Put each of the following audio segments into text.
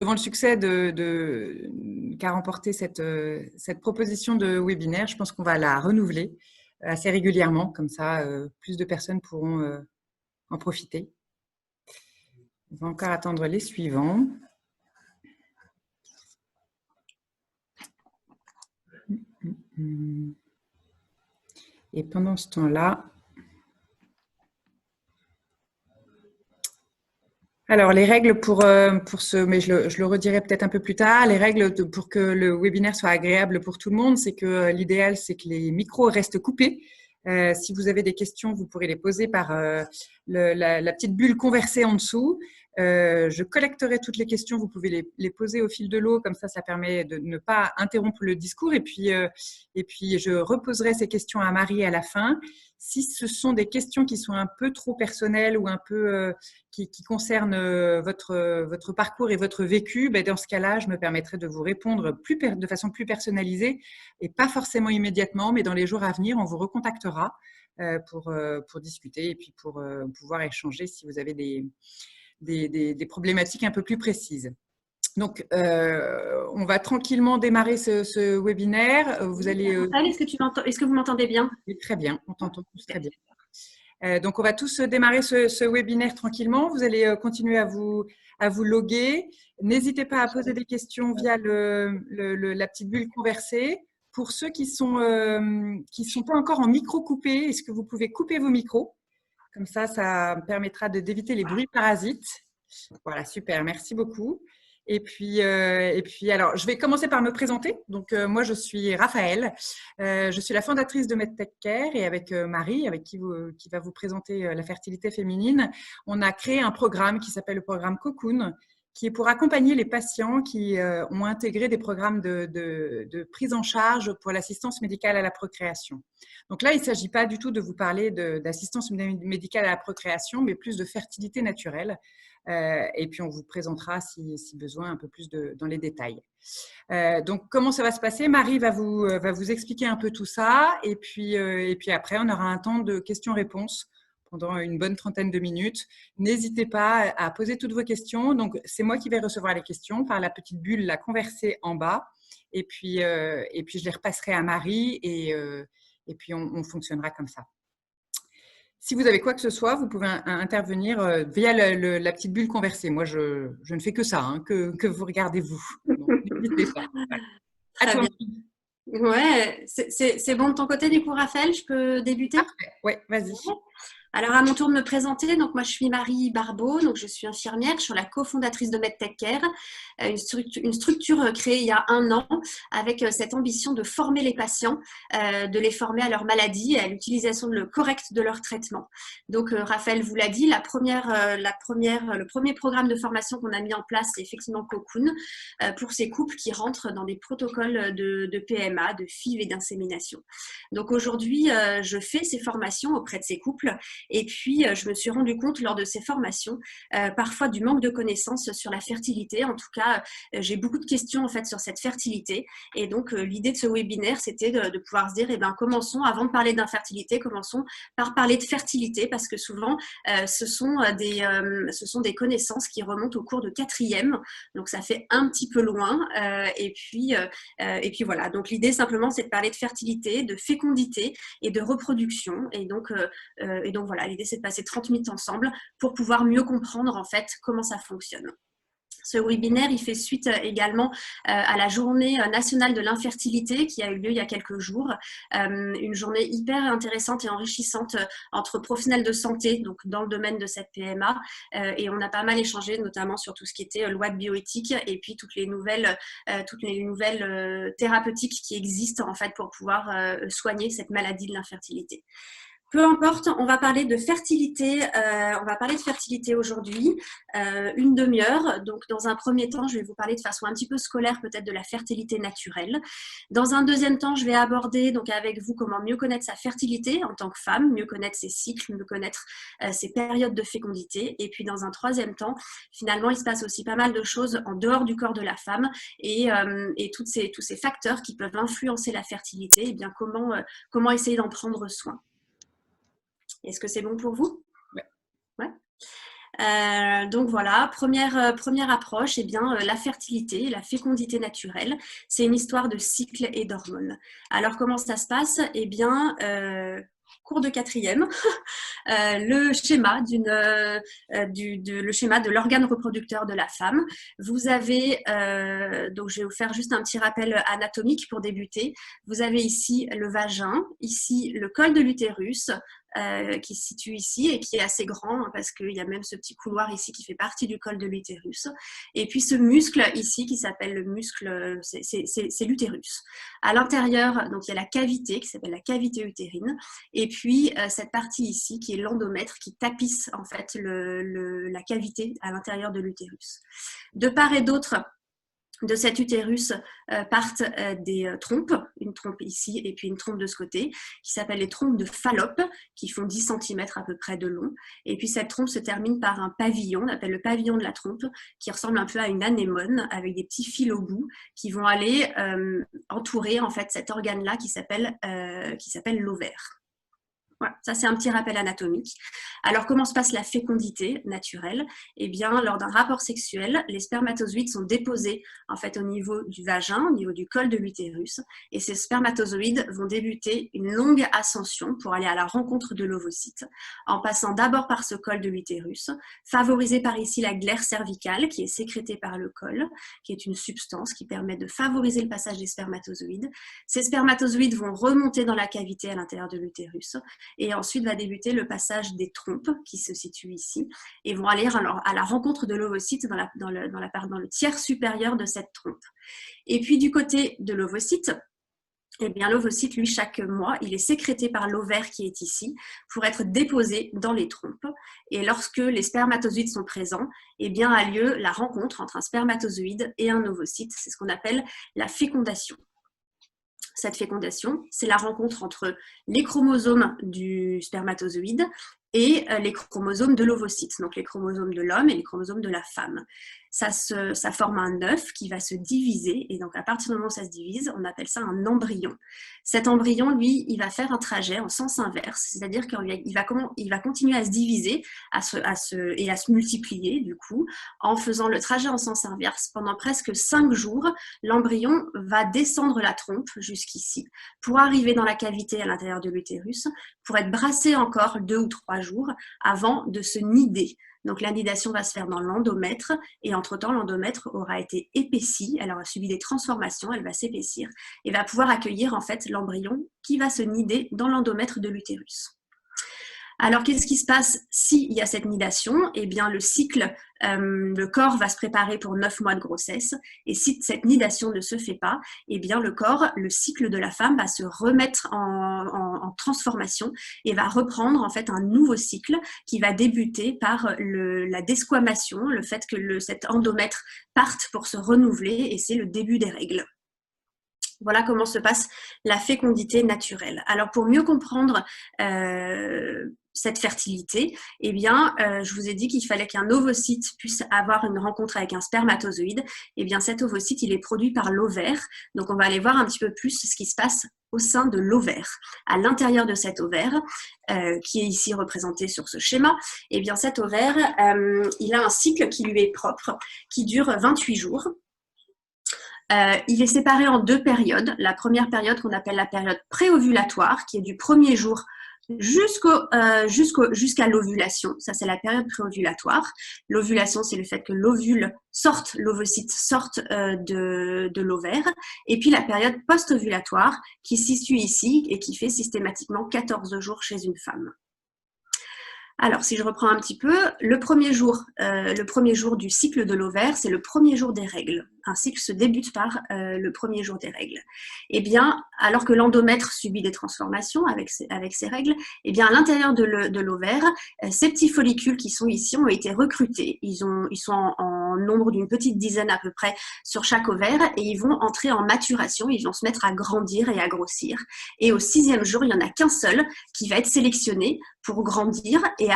devant le succès qu'a remporté cette proposition de webinaire, je pense qu'on va la renouveler assez régulièrement, comme ça, plus de personnes pourront en profiter. On va encore attendre les suivants. Et pendant ce temps-là, alors les règles pour ce, mais je le redirai peut-être un peu plus tard, les règles pour que le webinaire soit agréable pour tout le monde, c'est que l'idéal, c'est que les micros restent coupés. Si vous avez des questions, vous pourrez les poser par la petite bulle conversée en dessous. Je collecterai toutes les questions, vous pouvez les poser au fil de l'eau, comme ça permet de ne pas interrompre le discours. Et puis je reposerai ces questions à Marie à la fin. Si ce sont des questions qui sont un peu trop personnelles ou un peu qui concernent votre parcours et votre vécu, ben dans ce cas-là, je me permettrai de vous répondre de façon plus personnalisée et pas forcément immédiatement, mais dans les jours à venir, on vous recontactera pour discuter et puis pour pouvoir échanger si vous avez des problématiques un peu plus précises. Donc, on va tranquillement démarrer ce webinaire. Vous allez. Est-ce que vous m'entendez bien? Oui, très bien, on t'entend tous très bien. Donc, on va tous démarrer ce webinaire tranquillement. Vous allez continuer à vous loguer. N'hésitez pas à poser des questions via la petite bulle conversée. Pour ceux qui sont pas encore en micro coupé, est-ce que vous pouvez couper vos micros? Comme ça permettra d'éviter les bruits parasites. Voilà, super, merci beaucoup. Et puis, alors, je vais commencer par me présenter. Donc, moi, je suis Raphaël. Je suis la fondatrice de MedTech Care et avec Marie, avec qui va vous présenter la fertilité féminine, on a créé un programme qui s'appelle le programme Cocoon, qui est pour accompagner les patients qui ont intégré des programmes de prise en charge pour l'assistance médicale à la procréation. Donc là, il ne s'agit pas du tout de vous parler d'assistance médicale à la procréation, mais plus de fertilité naturelle. Et puis, on vous présentera, si besoin, un peu plus dans les détails. Donc, comment ça va se passer? Marie va vous expliquer un peu tout ça. Et puis après, on aura un temps de questions-réponses pendant une bonne trentaine de minutes. N'hésitez pas à poser toutes vos questions. Donc, c'est moi qui vais recevoir les questions par la petite bulle, la converser en bas. Et puis je les repasserai à Marie et puis on fonctionnera comme ça. Si vous avez quoi que ce soit, vous pouvez intervenir via la petite bulle conversée. Moi, je ne fais que ça, hein, que vous regardez vous. N'hésitez pas. Voilà. Très bien. Ouais, c'est bon de ton côté du coup, Raphaël, je peux débuter? Parfait. Oui, vas-y. Alors, à mon tour de me présenter, donc moi je suis Marie Barbeau, donc je suis infirmière, je suis la cofondatrice de MedTech Care, une structure créée il y a 1 an avec cette ambition de former les patients, de les former à leur maladie et à l'utilisation correcte de leur traitement. Donc Raphaël vous l'a dit, le premier programme de formation qu'on a mis en place, c'est effectivement Cocoon, pour ces couples qui rentrent dans des protocoles de PMA, de FIV et d'insémination. Donc aujourd'hui, je fais ces formations auprès de ces couples. Et puis, je me suis rendu compte lors de ces formations, parfois du manque de connaissances sur la fertilité. En tout cas, j'ai beaucoup de questions en fait sur cette fertilité. Et donc, l'idée de ce webinaire, c'était de pouvoir se dire, commençons, avant de parler d'infertilité, commençons par parler de fertilité, parce que souvent, ce sont des connaissances qui remontent au cours de 4e. Donc, ça fait un petit peu loin. Et puis voilà. Donc, l'idée simplement, c'est de parler de fertilité, de fécondité et de reproduction. Et donc voilà, l'idée c'est de passer 30 minutes ensemble pour pouvoir mieux comprendre en fait comment ça fonctionne. Ce webinaire, il fait suite également à la journée nationale de l'infertilité qui a eu lieu il y a quelques jours. Une journée hyper intéressante et enrichissante entre professionnels de santé, donc dans le domaine de cette PMA. Et on a pas mal échangé, notamment sur tout ce qui était loi de bioéthique et puis toutes les nouvelles thérapeutiques qui existent en fait pour pouvoir soigner cette maladie de l'infertilité. Peu importe, on va parler de fertilité. Aujourd'hui, une demi-heure. Donc, dans un premier temps, je vais vous parler de façon un petit peu scolaire, peut-être de la fertilité naturelle. Dans un deuxième temps, je vais aborder donc avec vous comment mieux connaître sa fertilité en tant que femme, mieux connaître ses cycles, mieux connaître ses périodes de fécondité. Et puis, dans un troisième temps, finalement, il se passe aussi pas mal de choses en dehors du corps de la femme et tous ces facteurs qui peuvent influencer la fertilité. Et bien, comment essayer d'en prendre soin. Est-ce que c'est bon pour vous? Ouais. Ouais. Donc voilà, première approche, eh bien, la fertilité, la fécondité naturelle, c'est une histoire de cycle et d'hormones. Alors comment ça se passe? Eh bien, cours de quatrième, le schéma le schéma de l'organe reproducteur de la femme. Vous avez, donc je vais vous faire juste un petit rappel anatomique pour débuter. Vous avez ici le vagin, ici le col de l'utérus, qui se situe ici et qui est assez grand hein, parce qu'il y a même ce petit couloir ici qui fait partie du col de l'utérus. Et puis ce muscle ici qui s'appelle le muscle, c'est l'utérus. À l'intérieur, donc il y a la cavité qui s'appelle la cavité utérine. Et puis cette partie ici qui est l'endomètre qui tapisse en fait la cavité à l'intérieur de l'utérus. De part et d'autre de cet utérus partent des trompes, une trompe ici et puis une trompe de ce côté, qui s'appellent les trompes de Fallope, qui font 10 cm à peu près de long. Et puis cette trompe se termine par un pavillon, on appelle le pavillon de la trompe, qui ressemble un peu à une anémone, avec des petits fils au bout, qui vont aller entourer en fait cet organe-là qui s'appelle l'ovaire. Voilà, ça c'est un petit rappel anatomique. Alors comment se passe la fécondité naturelle? Eh bien, lors d'un rapport sexuel, les spermatozoïdes sont déposés en fait au niveau du vagin, au niveau du col de l'utérus, et ces spermatozoïdes vont débuter une longue ascension pour aller à la rencontre de l'ovocyte, en passant d'abord par ce col de l'utérus, favorisé par ici la glaire cervicale qui est sécrétée par le col, qui est une substance qui permet de favoriser le passage des spermatozoïdes. Ces spermatozoïdes vont remonter dans la cavité à l'intérieur de l'utérus. Et ensuite va débuter le passage des trompes qui se situent ici et vont aller à la rencontre de l'ovocyte dans le tiers supérieur de cette trompe. Et puis du côté de l'ovocyte, eh bien l'ovocyte, lui, chaque mois, il est sécrété par l'ovaire qui est ici pour être déposé dans les trompes. Et lorsque les spermatozoïdes sont présents, eh bien a lieu la rencontre entre un spermatozoïde et un ovocyte. C'est ce qu'on appelle la fécondation. Cette fécondation, c'est la rencontre entre les chromosomes du spermatozoïde et les chromosomes de l'ovocyte, donc les chromosomes de l'homme et les chromosomes de la femme. Ça forme un œuf qui va se diviser, et donc à partir du moment où ça se divise, on appelle ça un embryon. Cet embryon, lui, il va faire un trajet en sens inverse, c'est-à-dire qu'il va continuer à se diviser et à se multiplier, du coup, en faisant le trajet en sens inverse. Pendant presque 5 jours, l'embryon va descendre la trompe jusqu'ici, pour arriver dans la cavité à l'intérieur de l'utérus, pour être brassé encore 2 ou 3 jours avant de se nider. Donc la nidation va se faire dans l'endomètre et entre-temps l'endomètre aura été épaissi, elle aura subi des transformations, elle va s'épaissir et va pouvoir accueillir en fait l'embryon qui va se nider dans l'endomètre de l'utérus. Alors, qu'est-ce qui se passe s'il y a cette nidation? Eh bien, le cycle, le corps va se préparer pour 9 mois de grossesse. Et si cette nidation ne se fait pas, eh bien, le cycle de la femme va se remettre en transformation et va reprendre en fait un nouveau cycle qui va débuter par la desquamation, le fait que cet endomètre parte pour se renouveler et c'est le début des règles. Voilà comment se passe la fécondité naturelle. Alors, pour mieux comprendre cette fertilité, eh bien, je vous ai dit qu'il fallait qu'un ovocyte puisse avoir une rencontre avec un spermatozoïde. Eh bien, cet ovocyte, il est produit par l'ovaire. Donc, on va aller voir un petit peu plus ce qui se passe au sein de l'ovaire. À l'intérieur de cet ovaire, qui est ici représenté sur ce schéma, eh bien, cet ovaire, il a un cycle qui lui est propre, qui dure 28 jours. Il est séparé en 2 périodes. La première période qu'on appelle la période préovulatoire, qui est du premier jour jusqu'à l'ovulation. Ça, c'est la période préovulatoire. L'ovulation, c'est le fait que l'ovocyte sorte de l'ovaire. Et puis la période post-ovulatoire, qui se situe ici et qui fait systématiquement 14 jours chez une femme. Alors, si je reprends un petit peu, le premier jour du cycle de l'ovaire, c'est le premier jour des règles. Un cycle se débute par le premier jour des règles. Eh bien, alors que l'endomètre subit des transformations avec ces règles, eh bien, à l'intérieur de l'ovaire, ces petits follicules qui sont ici ont été recrutés. Ils sont en nombre d'une petite dizaine à peu près sur chaque ovaire et ils vont entrer en maturation, ils vont se mettre à grandir et à grossir. Et au 6e jour, il n'y en a qu'un seul qui va être sélectionné pour grandir et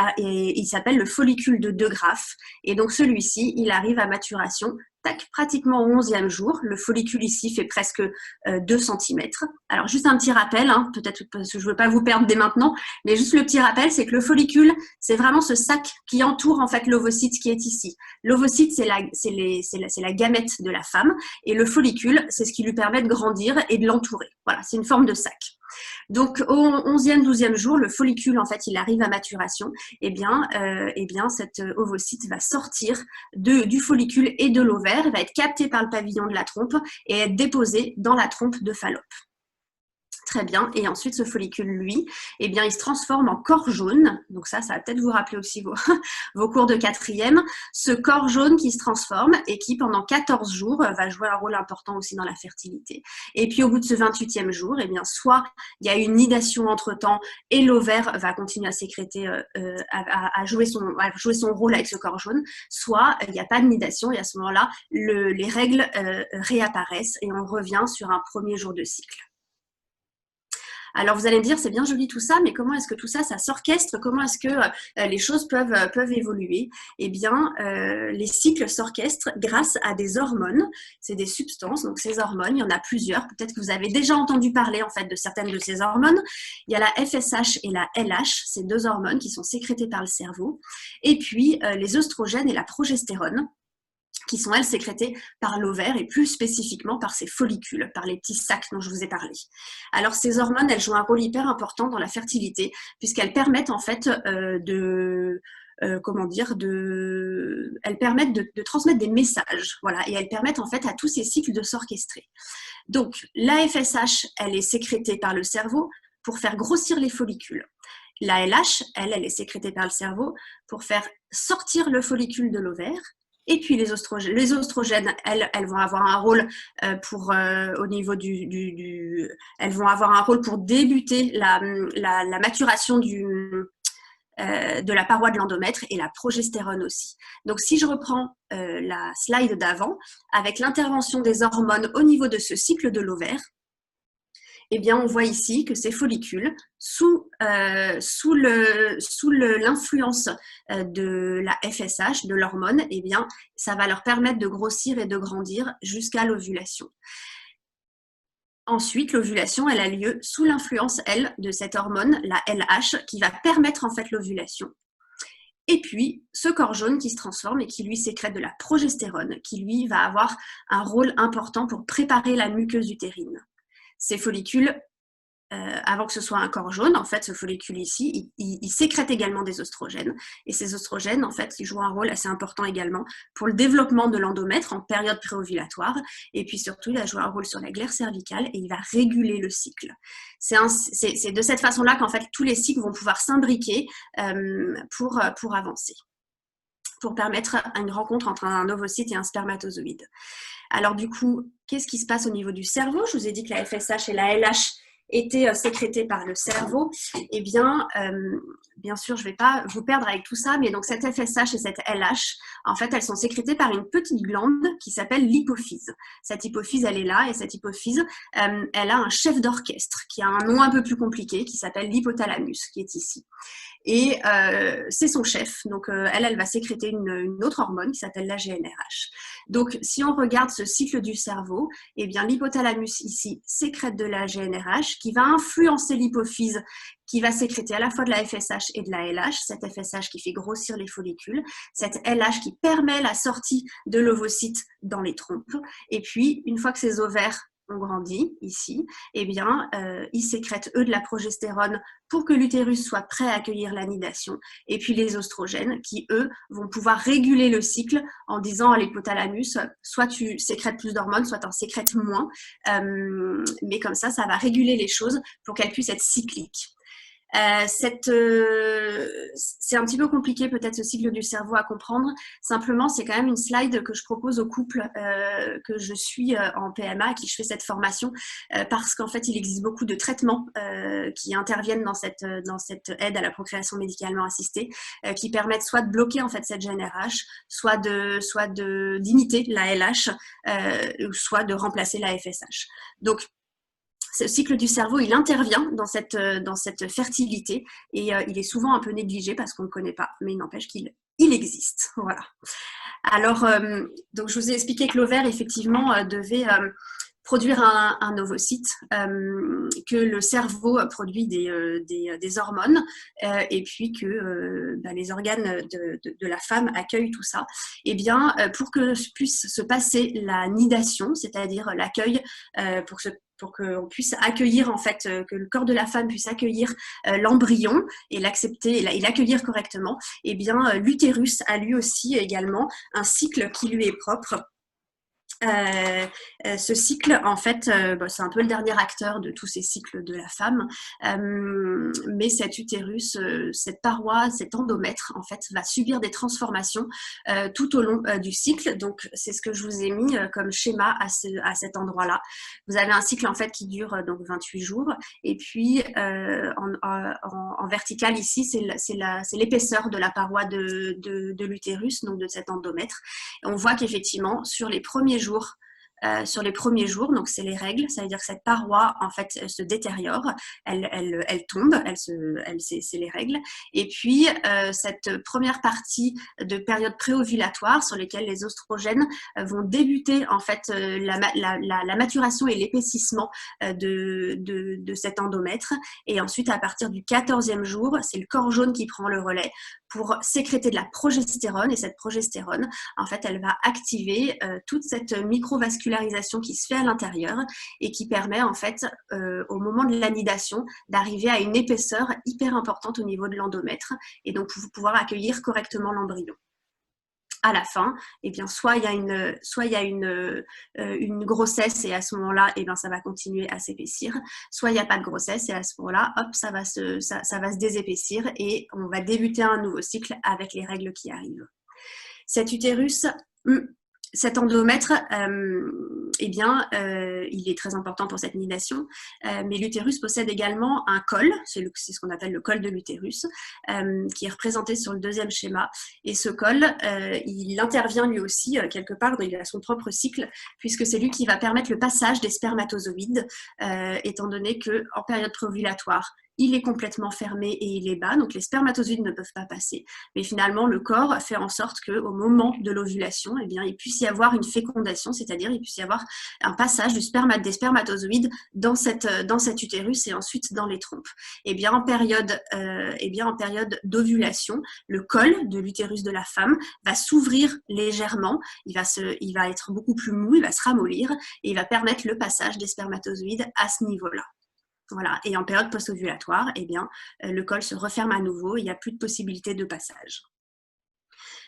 il s'appelle le follicule de De Graaf. Et donc celui-ci, il arrive à maturation tac, pratiquement au 11e jour. Le follicule ici fait presque 2 cm. Alors, juste un petit rappel, hein, peut-être parce que je ne veux pas vous perdre dès maintenant, mais juste le petit rappel, c'est que le follicule, c'est vraiment ce sac qui entoure en fait l'ovocyte qui est ici. L'ovocyte, c'est la gamète de la femme, et le follicule, c'est ce qui lui permet de grandir et de l'entourer. Voilà, c'est une forme de sac. Donc, au 11e, 12e jour, le follicule, en fait, il arrive à maturation. Eh bien, cet ovocyte va sortir du follicule et de l'ovaire, va être capté par le pavillon de la trompe et être déposé dans la trompe de Fallope. Très bien. Et ensuite, ce follicule, lui, eh bien, il se transforme en corps jaune. Donc ça va peut-être vous rappeler aussi vos cours de 4e. Ce corps jaune qui se transforme et qui, pendant 14 jours, va jouer un rôle important aussi dans la fertilité. Et puis, au bout de ce 28e jour, eh bien, soit il y a une nidation entre-temps et l'ovaire va continuer à sécréter, à jouer son rôle avec ce corps jaune, soit il n'y a pas de nidation et à ce moment-là, les règles réapparaissent et on revient sur un premier jour de cycle. Alors, vous allez me dire, c'est bien joli tout ça, mais comment est-ce que tout ça, ça s'orchestre? Comment est-ce que les choses peuvent évoluer? Eh bien, les cycles s'orchestrent grâce à des hormones. C'est des substances, donc ces hormones, il y en a plusieurs. Peut-être que vous avez déjà entendu parler, en fait, de certaines de ces hormones. Il y a la FSH et la LH, ces 2 hormones qui sont sécrétées par le cerveau. Et puis, les œstrogènes et la progestérone, qui sont, elles, sécrétées par l'ovaire et plus spécifiquement par ces follicules, par les petits sacs dont je vous ai parlé. Alors, ces hormones, elles jouent un rôle hyper important dans la fertilité, puisqu'elles permettent en fait elles permettent de transmettre des messages, voilà, et elles permettent en fait à tous ces cycles de s'orchestrer. Donc, la FSH, elle est sécrétée par le cerveau pour faire grossir les follicules. La LH, elle est sécrétée par le cerveau pour faire sortir le follicule de l'ovaire. Et puis les oestrogènes, elles vont avoir un rôle au niveau elles vont avoir un rôle pour débuter la maturation de la paroi de l'endomètre et la progestérone aussi. Donc si je reprends la slide d'avant, avec l'intervention des hormones au niveau de ce cycle de l'ovaire, eh bien, on voit ici que ces follicules, sous l'influence de la FSH, de l'hormone, eh bien, ça va leur permettre de grossir et de grandir jusqu'à l'ovulation. Ensuite, l'ovulation, elle a lieu sous l'influence, elle, de cette hormone, la LH, qui va permettre en fait l'ovulation. Et puis, ce corps jaune qui se transforme et qui lui sécrète de la progestérone, qui lui va avoir un rôle important pour préparer la muqueuse utérine. Ces follicules, avant que ce soit un corps jaune, en fait, ce follicule ici, il sécrète également des oestrogènes. Et ces oestrogènes, en fait, ils jouent un rôle assez important également pour le développement de l'endomètre en période préovulatoire. Et puis surtout, il va jouer un rôle sur la glaire cervicale et il va réguler le cycle. C'est de cette façon-là qu'en fait, tous les cycles vont pouvoir s'imbriquer pour avancer, pour permettre une rencontre entre un ovocyte et un spermatozoïde. Alors du coup, qu'est-ce qui se passe au niveau du cerveau? Je vous ai dit que la FSH et la LH étaient sécrétées par le cerveau. Eh bien, bien sûr, je ne vais pas vous perdre avec tout ça, mais donc cette FSH et cette LH, en fait, elles sont sécrétées par une petite glande qui s'appelle l'hypophyse. Cette hypophyse, elle est là, et cette hypophyse, elle a un chef d'orchestre qui a un nom un peu plus compliqué, qui s'appelle l'hypothalamus, qui est ici. Et c'est son chef, donc elle va sécréter une autre hormone qui s'appelle la GnRH. Donc, si on regarde ce cycle du cerveau, eh bien l'hypothalamus ici sécrète de la GnRH qui va influencer l'hypophyse qui va sécréter à la fois de la FSH et de la LH, cette FSH qui fait grossir les follicules, cette LH qui permet la sortie de l'ovocyte dans les trompes, et puis une fois que ces ovaires ont grandi ici, eh bien, ils sécrètent eux de la progestérone pour que l'utérus soit prêt à accueillir la nidation, et puis les oestrogènes qui, eux, vont pouvoir réguler le cycle en disant à l'hypothalamus, soit tu sécrètes plus d'hormones, soit tu en sécrètes moins, mais comme ça va réguler les choses pour qu'elles puissent être cycliques. C'est un petit peu compliqué peut-être ce cycle du cerveau à comprendre. Simplement, c'est quand même une slide que je propose aux couples que je suis en PMA, à qui je fais cette formation, parce qu'en fait, il existe beaucoup de traitements qui interviennent dans cette aide à la procréation médicalement assistée, qui permettent soit de bloquer en fait cette GnRH, soit d'imiter la LH, soit de remplacer la FSH. Donc, ce cycle du cerveau, il intervient dans cette fertilité et il est souvent un peu négligé parce qu'on ne le connaît pas, mais il n'empêche qu'il il existe. Voilà. Alors, donc je vous ai expliqué que l'ovaire, effectivement, devait produire un ovocyte, que le cerveau produit des hormones, et puis que les organes de la femme accueillent tout ça. Et bien, pour que puisse se passer la nidation, c'est-à-dire l'accueil, pour qu'on puisse accueillir, en fait, que le corps de la femme puisse accueillir l'embryon et l'accepter et l'accueillir correctement, et bien, l'utérus a lui aussi également un cycle qui lui est propre. Ce cycle, en fait, c'est un peu le dernier acteur de tous ces cycles de la femme, mais cet utérus, cette paroi, cet endomètre, en fait, va subir des transformations tout au long du cycle. Donc, c'est ce que je vous ai mis comme schéma à cet endroit-là. Vous avez un cycle, en fait, qui dure donc 28 jours, et puis en vertical, ici, c'est l'épaisseur de la paroi de l'utérus, donc de cet endomètre. Et on voit qu'effectivement, sur les premiers jours, donc c'est les règles, ça veut dire que cette paroi, en fait, elle se détériore, elle tombe, c'est les règles. Et puis, cette première partie de période préovulatoire sur lesquelles les oestrogènes vont débuter, en fait, la maturation et l'épaississement de cet endomètre. Et ensuite, à partir du 14e jour, c'est le corps jaune qui prend le relais pour sécréter de la progestérone. Et cette progestérone, en fait, elle va activer toute cette microvascularisation qui se fait à l'intérieur et qui permet, en fait, au moment de l'anidation, d'arriver à une épaisseur hyper importante au niveau de l'endomètre et donc pouvoir accueillir correctement l'embryon. À la fin, eh bien, soit il y a une grossesse et à ce moment-là, eh bien, ça va continuer à s'épaissir. Soit il n'y a pas de grossesse et à ce moment-là, hop, ça va se désépaissir et on va débuter un nouveau cycle avec les règles qui arrivent. Cet utérus, cet endomètre, eh bien, il est très important pour cette nidation, mais l'utérus possède également un col, c'est ce qu'on appelle le col de l'utérus, qui est représenté sur le deuxième schéma. Et ce col, il intervient lui aussi quelque part, il a son propre cycle, puisque c'est lui qui va permettre le passage des spermatozoïdes, étant donné qu'en période préovulatoire, il est complètement fermé et il est bas, donc les spermatozoïdes ne peuvent pas passer. Mais finalement, le corps fait en sorte qu'au moment de l'ovulation, eh bien, il puisse y avoir une fécondation, c'est-à-dire il puisse y avoir un passage des spermatozoïdes dans cet utérus et ensuite dans les trompes. Eh bien, en période d'ovulation, le col de l'utérus de la femme va s'ouvrir légèrement, il va être beaucoup plus mou, il va se ramollir et il va permettre le passage des spermatozoïdes à ce niveau-là. Voilà. Et en période post-ovulatoire, eh bien, le col se referme à nouveau, il n'y a plus de possibilité de passage.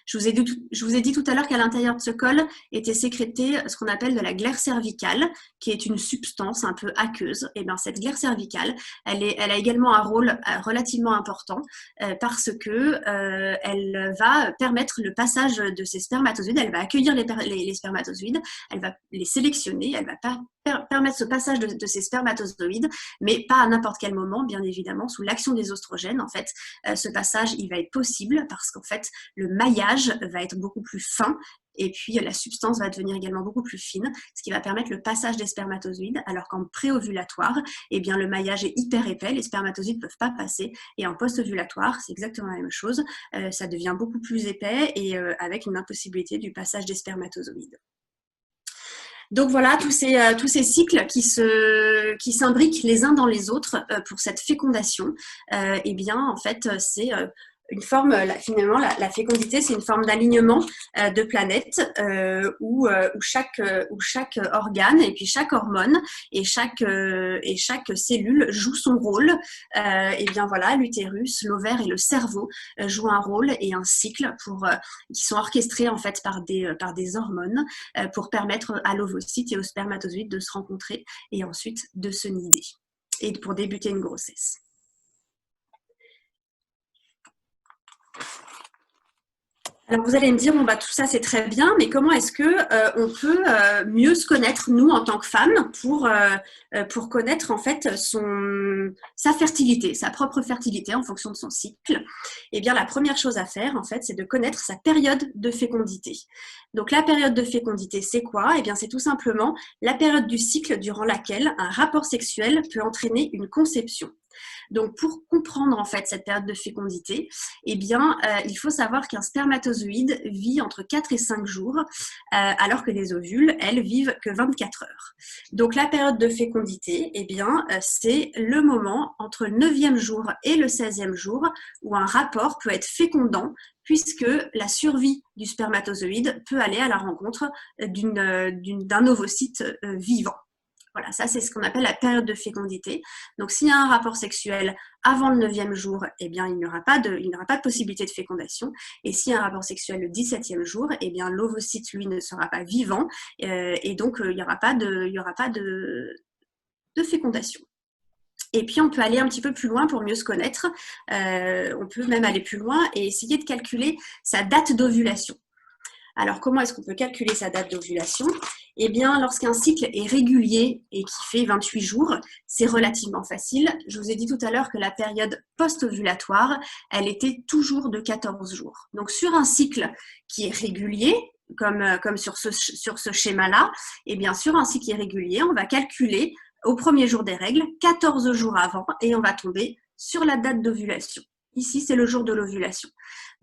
Je vous ai dit tout à l'heure qu'à l'intérieur de ce col était sécrété ce qu'on appelle de la glaire cervicale, qui est une substance un peu aqueuse. Et bien, cette glaire cervicale, elle a également un rôle relativement important parce que elle va permettre le passage de ces spermatozoïdes, elle va accueillir les spermatozoïdes, elle va les sélectionner, elle va permettre ce passage de ces spermatozoïdes, mais pas à n'importe quel moment, bien évidemment, sous l'action des oestrogènes. En fait, ce passage, il va être possible parce qu'en fait, le maillage va être beaucoup plus fin et puis la substance va devenir également beaucoup plus fine, ce qui va permettre le passage des spermatozoïdes, alors qu'en préovulatoire, eh bien, le maillage est hyper épais, les spermatozoïdes ne peuvent pas passer, et en post-ovulatoire, c'est exactement la même chose, ça devient beaucoup plus épais et avec une impossibilité du passage des spermatozoïdes. Donc voilà, tous ces cycles qui s'imbriquent les uns dans les autres pour cette fécondation, eh bien, en fait, c'est une forme, finalement, la fécondité, c'est une forme d'alignement de planètes où chaque organe et puis chaque hormone et chaque cellule joue son rôle. Et bien voilà, l'utérus, l'ovaire et le cerveau jouent un rôle et un cycle qui sont orchestrés en fait par des hormones pour permettre à l'ovocyte et au spermatozoïde de se rencontrer et ensuite de se nider et pour débuter une grossesse. Alors vous allez me dire, bon, bah, tout ça c'est très bien, mais comment est-ce qu'on peut mieux se connaître, nous, en tant que femmes, pour connaître en fait sa fertilité, sa propre fertilité en fonction de son cycle? Eh bien, la première chose à faire, en fait, c'est de connaître sa période de fécondité. Donc la période de fécondité, c'est quoi? Eh bien, c'est tout simplement la période du cycle durant laquelle un rapport sexuel peut entraîner une conception. Donc, pour comprendre en fait cette période de fécondité, eh bien, il faut savoir qu'un spermatozoïde vit entre 4 et 5 jours, alors que les ovules, elles, vivent que 24 heures. Donc, la période de fécondité, eh bien, c'est le moment entre le 9e jour et le 16e jour où un rapport peut être fécondant, puisque la survie du spermatozoïde peut aller à la rencontre d'un ovocyte vivant. Voilà, ça c'est ce qu'on appelle la période de fécondité. Donc s'il y a un rapport sexuel avant le 9e jour, eh bien il n'y aura pas de possibilité de fécondation. Et s'il y a un rapport sexuel le 17e jour, eh bien l'ovocyte lui ne sera pas vivant et donc il n'y aura pas de fécondation. Et puis, on peut aller un petit peu plus loin pour mieux se connaître. On peut même aller plus loin et essayer de calculer sa date d'ovulation. Alors, comment est-ce qu'on peut calculer sa date d'ovulation? Eh bien, lorsqu'un cycle est régulier et qui fait 28 jours, c'est relativement facile. Je vous ai dit tout à l'heure que la période post-ovulatoire, elle était toujours de 14 jours. Donc, sur un cycle qui est régulier, comme sur ce schéma-là, eh bien, sur un cycle irrégulier, on va calculer au premier jour des règles, 14 jours avant, et on va tomber sur la date d'ovulation. Ici, c'est le jour de l'ovulation.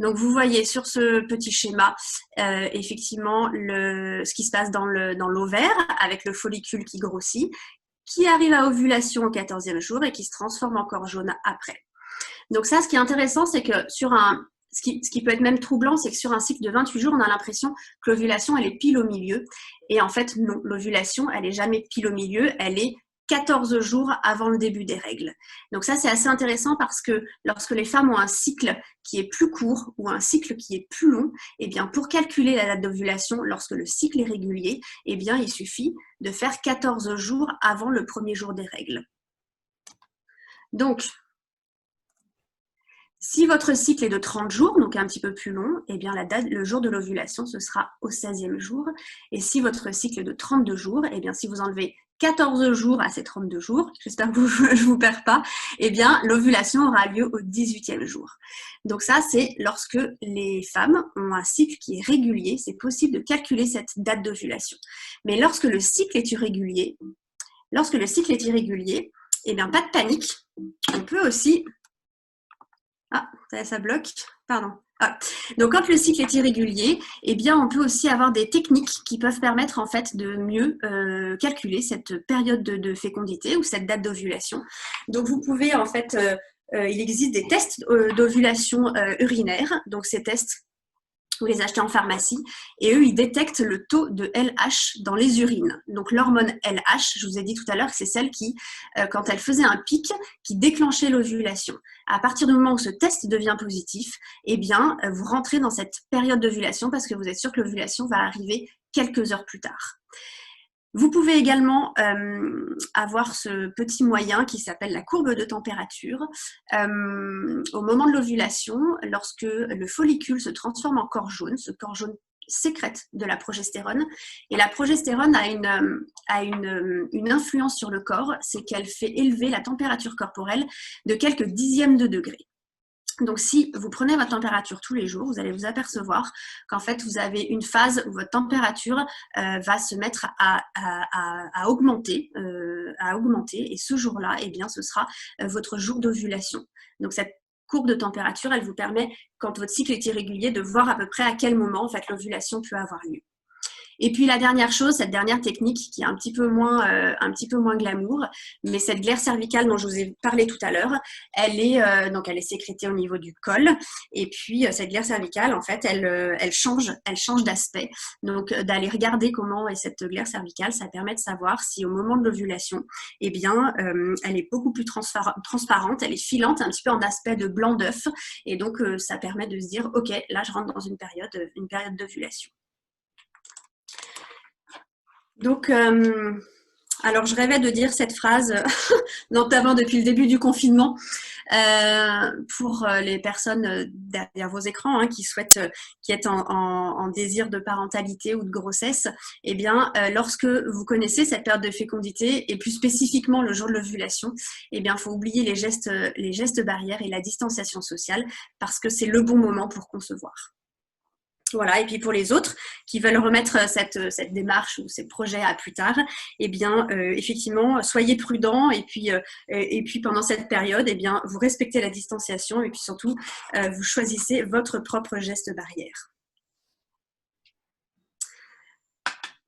Donc, vous voyez sur ce petit schéma, effectivement, ce qui se passe dans l'ovaire, avec le follicule qui grossit, qui arrive à ovulation au 14e jour et qui se transforme en corps jaune après. Donc ça, ce qui est intéressant, c'est que ce qui peut être même troublant, c'est que sur un cycle de 28 jours, on a l'impression que l'ovulation, elle est pile au milieu. Et en fait, non, l'ovulation, elle n'est jamais pile au milieu, elle est 14 jours avant le début des règles. Donc ça, c'est assez intéressant parce que lorsque les femmes ont un cycle qui est plus court ou un cycle qui est plus long, eh bien, pour calculer la date d'ovulation, lorsque le cycle est régulier, eh bien, il suffit de faire 14 jours avant le premier jour des règles. Donc, si votre cycle est de 30 jours, donc un petit peu plus long, eh bien le jour de l'ovulation, ce sera au 16e jour. Et si votre cycle est de 32 jours, eh bien si vous enlevez 14 jours à ces 32 jours, j'espère que je ne vous perds pas, eh bien l'ovulation aura lieu au 18e jour. Donc ça, c'est lorsque les femmes ont un cycle qui est régulier, c'est possible de calculer cette date d'ovulation. Mais lorsque le cycle est irrégulier, eh bien pas de panique, on peut aussi... Ah, ça bloque, pardon. Ah. Donc, quand le cycle est irrégulier, eh bien, on peut aussi avoir des techniques qui peuvent permettre en fait de mieux calculer cette période de fécondité ou cette date d'ovulation. Donc, vous pouvez en fait, il existe des tests d'ovulation urinaire. Donc, ces tests, vous les achetez en pharmacie et eux, ils détectent le taux de LH dans les urines. Donc, l'hormone LH, je vous ai dit tout à l'heure que c'est celle qui, quand elle faisait un pic, qui déclenchait l'ovulation. À partir du moment où ce test devient positif, eh bien, vous rentrez dans cette période d'ovulation parce que vous êtes sûr que l'ovulation va arriver quelques heures plus tard. Vous pouvez également avoir ce petit moyen qui s'appelle la courbe de température. Au moment de l'ovulation, lorsque le follicule se transforme en corps jaune, ce corps jaune sécrète de la progestérone. Et la progestérone a une influence sur le corps, c'est qu'elle fait élever la température corporelle de quelques dixièmes de degré. Donc, si vous prenez votre température tous les jours, vous allez vous apercevoir qu'en fait, vous avez une phase où votre température va se mettre à augmenter. Et ce jour-là, eh bien, ce sera votre jour d'ovulation. Donc, cette courbe de température, elle vous permet, quand votre cycle est irrégulier, de voir à peu près à quel moment en fait, l'ovulation peut avoir lieu. Et puis la dernière chose, cette dernière technique qui est un petit peu moins glamour, mais cette glaire cervicale dont je vous ai parlé tout à l'heure, elle est sécrétée au niveau du col. Et puis cette glaire cervicale, en fait, elle change d'aspect. Donc d'aller regarder comment est cette glaire cervicale, ça permet de savoir si au moment de l'ovulation, eh bien, elle est beaucoup plus transparente, elle est filante, un petit peu en aspect de blanc d'œuf. Et donc ça permet de se dire, ok, là je rentre dans une période d'ovulation. Donc, alors je rêvais de dire cette phrase, notamment depuis le début du confinement, pour les personnes derrière vos écrans qui est en désir de parentalité ou de grossesse. Eh bien, lorsque vous connaissez cette période de fécondité et plus spécifiquement le jour de l'ovulation, eh bien, il faut oublier les gestes barrières et la distanciation sociale parce que c'est le bon moment pour concevoir. Voilà, et puis pour les autres qui veulent remettre cette démarche ou ces projets à plus tard, eh bien, effectivement, soyez prudents et puis pendant cette période, eh bien, vous respectez la distanciation et puis surtout, vous choisissez votre propre geste barrière.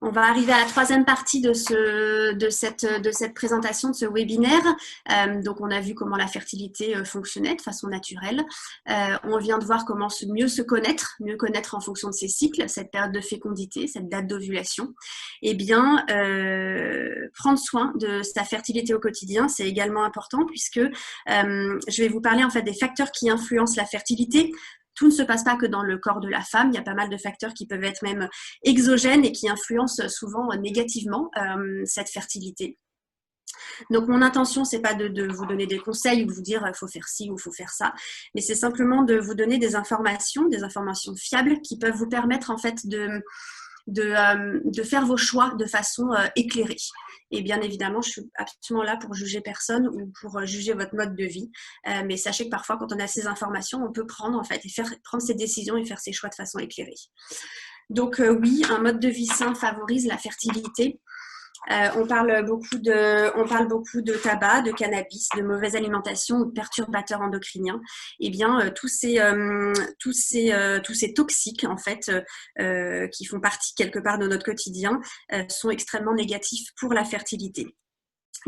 On va arriver à la troisième partie de cette présentation, de ce webinaire. Donc, on a vu comment la fertilité fonctionnait de façon naturelle. On vient de voir comment mieux connaître en fonction de ses cycles, cette période de fécondité, cette date d'ovulation. Eh bien, prendre soin de sa fertilité au quotidien, c'est également important puisque je vais vous parler en fait des facteurs qui influencent la fertilité. Tout ne se passe pas que dans le corps de la femme. Il y a pas mal de facteurs qui peuvent être même exogènes et qui influencent souvent négativement cette fertilité. Donc, mon intention, c'est pas de vous donner des conseils ou de vous dire il faut faire ci ou il faut faire ça, mais c'est simplement de vous donner des informations fiables qui peuvent vous permettre en fait de faire vos choix de façon éclairée. Et bien évidemment, je suis absolument là pour juger personne ou pour juger votre mode de vie. Mais sachez que parfois, quand on a ces informations, on peut prendre ses décisions et faire ses choix de façon éclairée. Donc oui, un mode de vie sain favorise la fertilité. On parle beaucoup de tabac, de cannabis, de mauvaise alimentation ou de perturbateurs endocriniens. Eh bien, tous ces toxiques en fait qui font partie quelque part de notre quotidien sont extrêmement négatifs pour la fertilité.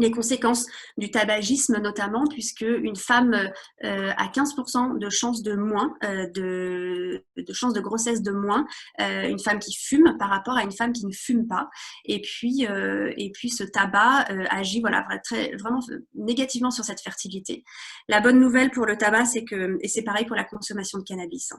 Les conséquences du tabagisme notamment, puisque une femme a 15% de chances de moins, de chances de grossesse de moins, une femme qui fume par rapport à une femme qui ne fume pas. Et puis ce tabac agit vraiment négativement sur cette fertilité. La bonne nouvelle pour le tabac, c'est que, et c'est pareil pour la consommation de cannabis,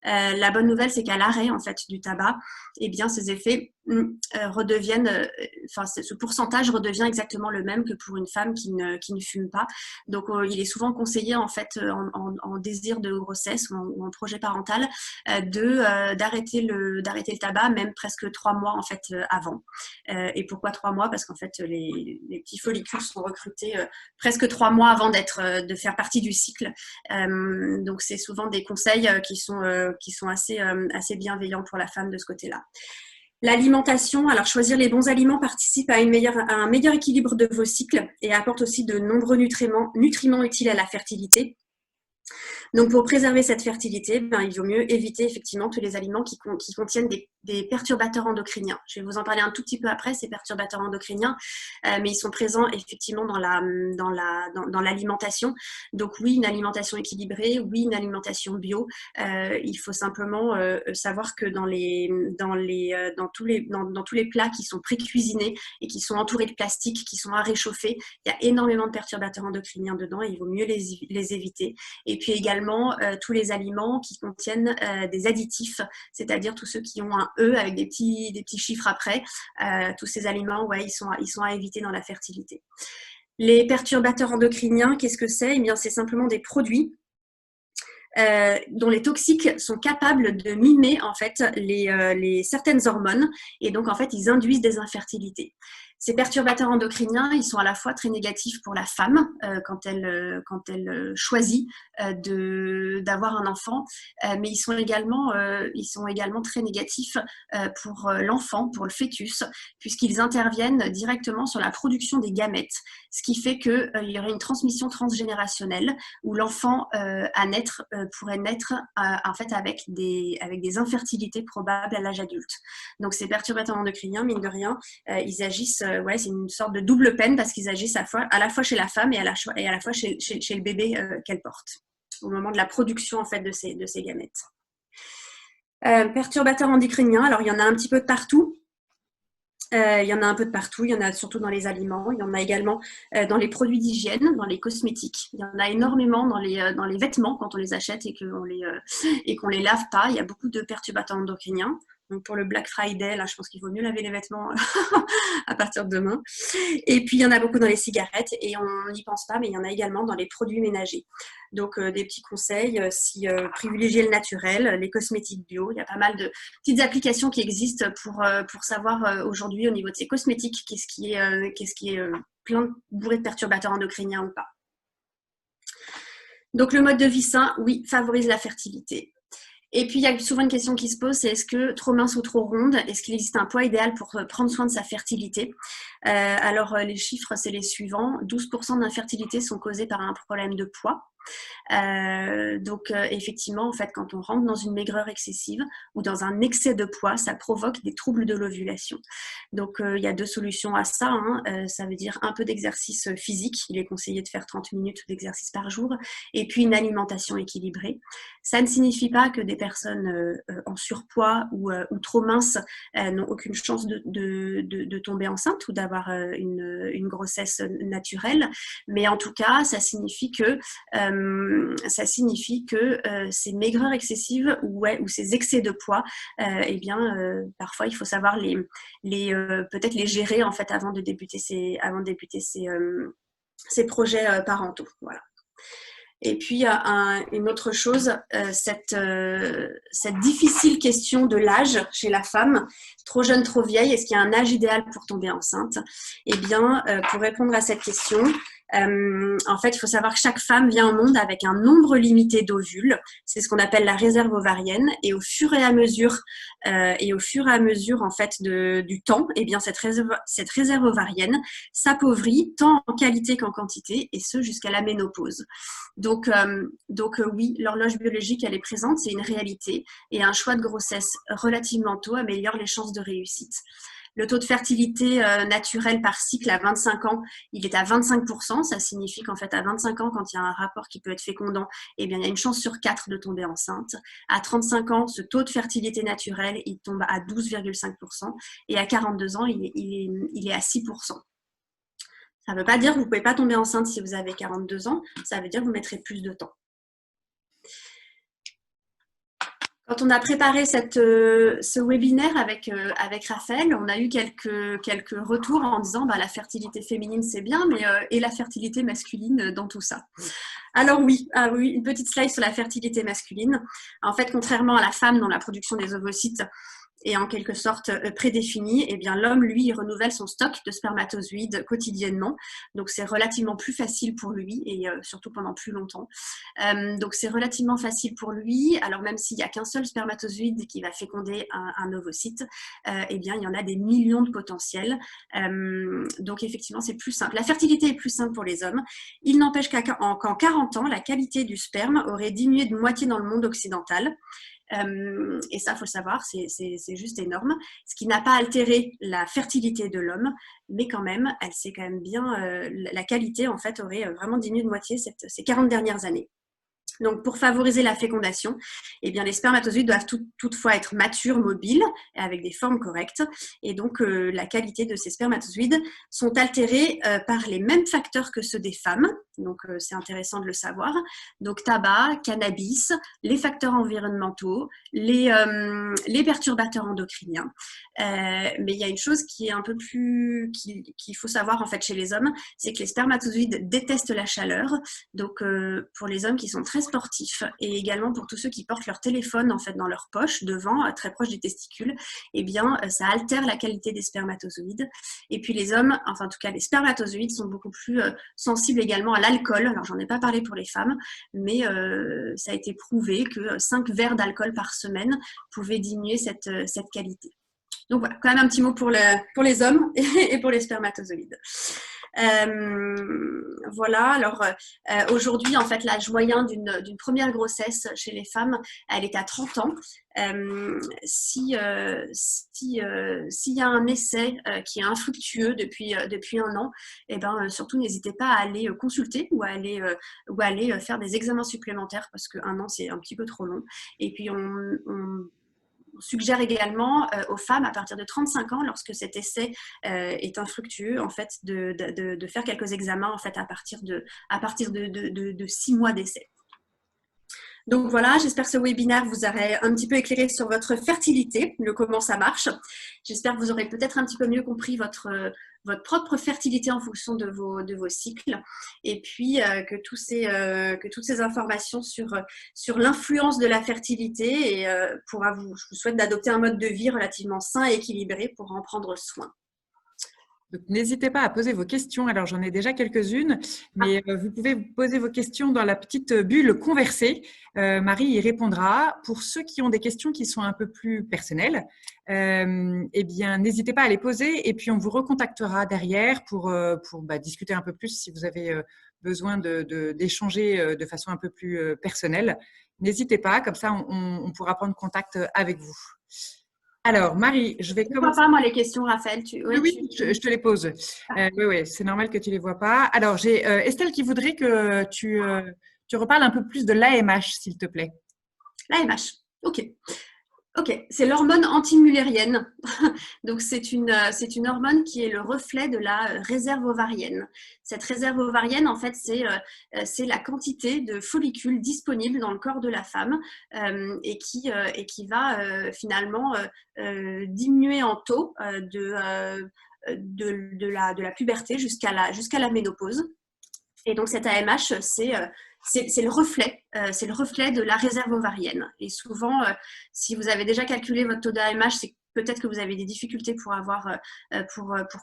la bonne nouvelle, c'est qu'à l'arrêt en fait du tabac, eh bien ces effets ce pourcentage redevient exactement le même que pour une femme qui ne fume pas. Donc il est souvent conseillé en fait en désir de grossesse ou en projet parental d'arrêter le tabac même presque 3 mois en fait avant. Et pourquoi 3 mois? Parce qu'en fait les petits follicules sont recrutés presque 3 mois avant de faire partie du cycle. Donc c'est souvent des conseils qui sont assez bienveillants pour la femme de ce côté-là. L'alimentation, alors choisir les bons aliments participe à un meilleur équilibre de vos cycles et apporte aussi de nombreux nutriments utiles à la fertilité. Donc, pour préserver cette fertilité, il vaut mieux éviter effectivement tous les aliments qui contiennent des perturbateurs endocriniens. Je vais vous en parler un tout petit peu après, ces perturbateurs endocriniens, mais ils sont présents effectivement dans l'alimentation. Donc oui, une alimentation équilibrée, oui, une alimentation bio. Il faut simplement savoir que dans tous les plats qui sont pré-cuisinés et qui sont entourés de plastique, qui sont à réchauffer, il y a énormément de perturbateurs endocriniens dedans et il vaut mieux les éviter. Et puis également, tous les aliments qui contiennent des additifs, c'est-à-dire tous ceux qui ont un E avec des petits chiffres après. Tous ces aliments, ils sont à éviter dans la fertilité. Les perturbateurs endocriniens, qu'est-ce que c'est? Eh bien, c'est simplement des produits dont les toxiques sont capables de mimer en fait les certaines hormones et donc en fait ils induisent des infertilités. Ces perturbateurs endocriniens, ils sont à la fois très négatifs pour la femme quand elle choisit d'avoir un enfant, mais ils sont également très négatifs pour l'enfant, pour le fœtus, puisqu'ils interviennent directement sur la production des gamètes, ce qui fait qu'il y aurait une transmission transgénérationnelle où l'enfant à naître pourrait naître en fait avec des infertilités probables à l'âge adulte. Donc ces perturbateurs endocriniens, mine de rien, ils agissent c'est une sorte de double peine parce qu'ils agissent à la fois chez la femme et à la fois chez le bébé qu'elle porte au moment de la production en fait de ces gamètes. Perturbateurs endocriniens, alors il y en a un petit peu de partout. Il y en a un peu de partout, il y en a surtout dans les aliments, il y en a également dans les produits d'hygiène, dans les cosmétiques. Il y en a énormément dans les vêtements quand on les achète et qu'on les lave pas. Il y a beaucoup de perturbateurs endocriniens. Donc pour le Black Friday, là, je pense qu'il vaut mieux laver les vêtements à partir de demain. Et puis, il y en a beaucoup dans les cigarettes et on n'y pense pas, mais il y en a également dans les produits ménagers. Donc, des petits conseils, privilégier le naturel, les cosmétiques bio. Il y a pas mal de petites applications qui existent pour savoir aujourd'hui au niveau de ces cosmétiques qu'est-ce qui est bourré de perturbateurs endocriniens ou pas. Donc, le mode de vie sain, oui, favorise la fertilité. Et puis, il y a souvent une question qui se pose, c'est est-ce que trop mince ou trop ronde? Est-ce qu'il existe un poids idéal pour prendre soin de sa fertilité? Alors, les chiffres, c'est les suivants. 12% d'infertilité sont causés par un problème de poids. Donc effectivement, en fait, quand on rentre dans une maigreur excessive ou dans un excès de poids, ça provoque des troubles de l'ovulation. Donc il y a deux solutions à ça, hein. Ça veut dire un peu d'exercice physique. Il est conseillé de faire 30 minutes d'exercice par jour et puis une alimentation équilibrée. Ça ne signifie pas que des personnes en surpoids ou trop minces n'ont aucune chance de tomber enceinte ou d'avoir une grossesse naturelle, mais en tout cas, ça signifie que ces maigreurs excessives ou ces excès de poids, parfois il faut savoir peut-être les gérer en fait avant de débuter ces projets parentaux. Voilà. Et puis, une autre chose, cette difficile question de l'âge chez la femme, trop jeune, trop vieille, est-ce qu'il y a un âge idéal pour tomber enceinte? Eh bien, pour répondre à cette question, en fait, il faut savoir que chaque femme vient au monde avec un nombre limité d'ovules. C'est ce qu'on appelle la réserve ovarienne. Et au fur et à mesure en fait du temps, eh bien cette réserve ovarienne s'appauvrit tant en qualité qu'en quantité, et ce jusqu'à la ménopause. Donc oui, l'horloge biologique, elle est présente, c'est une réalité, et un choix de grossesse relativement tôt améliore les chances de réussite. Le taux de fertilité naturelle par cycle à 25 ans, il est à 25%. Ça signifie qu'en fait, à 25 ans, quand il y a un rapport qui peut être fécondant, eh bien, il y a une chance sur 4 de tomber enceinte. À 35 ans, ce taux de fertilité naturelle, il tombe à 12,5%. Et à 42 ans, il est à 6%. Ça ne veut pas dire que vous ne pouvez pas tomber enceinte si vous avez 42 ans. Ça veut dire que vous mettrez plus de temps. Quand on a préparé ce webinaire avec Raphaël, on a eu quelques retours en disant la fertilité féminine c'est bien, mais et la fertilité masculine dans tout ça. Alors oui, une petite slide sur la fertilité masculine. En fait, contrairement à la femme dont la production des ovocytes est en quelque sorte prédéfinie, eh bien l'homme, lui, il renouvelle son stock de spermatozoïdes quotidiennement. Donc c'est relativement plus facile pour lui et surtout pendant plus longtemps. Donc c'est relativement facile pour lui. Alors même s'il n'y a qu'un seul spermatozoïde qui va féconder un ovocyte, eh bien il y en a des millions de potentiels. Donc effectivement c'est plus simple. La fertilité est plus simple pour les hommes. Il n'empêche qu'en 40 ans, la qualité du sperme aurait diminué de moitié dans le monde occidental. Et ça, il faut le savoir, c'est juste énorme. Ce qui n'a pas altéré la fertilité de l'homme, mais quand même, elle s'est quand même bien, la qualité en fait aurait vraiment diminué de moitié ces 40 dernières années. Donc, pour favoriser la fécondation, eh bien, les spermatozoïdes doivent toutefois être matures, mobiles, avec des formes correctes. Et donc, la qualité de ces spermatozoïdes sont altérées par les mêmes facteurs que ceux des femmes. Donc, c'est intéressant de le savoir. Donc, tabac, cannabis, les facteurs environnementaux, les perturbateurs endocriniens. Mais il y a une chose qui est un peu plus qu'il faut savoir en fait chez les hommes, c'est que les spermatozoïdes détestent la chaleur. Donc, pour les hommes qui sont très sportifs et également pour tous ceux qui portent leur téléphone en fait dans leur poche devant, très proche des testicules, eh bien ça altère la qualité des spermatozoïdes. Et puis les hommes, enfin en tout cas les spermatozoïdes sont beaucoup plus sensibles également à l'alcool. Alors j'en ai pas parlé pour les femmes, mais ça a été prouvé que 5 verres d'alcool par semaine pouvaient diminuer cette qualité. Donc voilà, quand même un petit mot pour les hommes et pour les spermatozoïdes. Voilà, alors aujourd'hui en fait l'âge moyen d'une première grossesse chez les femmes, elle est à 30 ans. S'il y a un essai qui est infructueux depuis un an, eh ben, surtout n'hésitez pas à aller consulter ou à aller faire des examens supplémentaires parce qu'un an c'est un petit peu trop long. Et puis on suggère également aux femmes à partir de 35 ans, lorsque cet essai est infructueux, en fait, de faire quelques examens en fait, à partir de 6 mois d'essai. Donc voilà, j'espère que ce webinaire vous aurait un petit peu éclairé sur votre fertilité, comment ça marche. J'espère que vous aurez peut-être un petit peu mieux compris votre propre fertilité en fonction de vos cycles, et puis que toutes ces informations sur l'influence de la fertilité je vous souhaite d'adopter un mode de vie relativement sain et équilibré pour en prendre soin. Donc, n'hésitez pas à poser vos questions. Alors, j'en ai déjà quelques-unes, mais vous pouvez poser vos questions dans la petite bulle conversée. Marie y répondra. Pour ceux qui ont des questions qui sont un peu plus personnelles, eh bien, n'hésitez pas à les poser et puis on vous recontactera derrière pour discuter un peu plus si vous avez besoin d'échanger de façon un peu plus personnelle. N'hésitez pas, comme ça, on pourra prendre contact avec vous. Alors, Marie, je vais Je ne vois commencer. pas, moi, les questions, Raphaël. Oui, je te les pose. Oui, c'est normal que tu ne les vois pas. Alors, j'ai Estelle qui voudrait que tu reparles un peu plus de l'AMH, s'il te plaît. L'AMH, ok. Ok, c'est l'hormone antimullérienne. Donc, c'est une hormone qui est le reflet de la réserve ovarienne. Cette réserve ovarienne, en fait, c'est la quantité de follicules disponibles dans le corps de la femme et qui va finalement diminuer en taux de la puberté jusqu'à la ménopause. Et donc, cette AMH, c'est le reflet de la réserve ovarienne. Et souvent, si vous avez déjà calculé votre taux d'AMH, c'est peut-être que vous avez des difficultés pour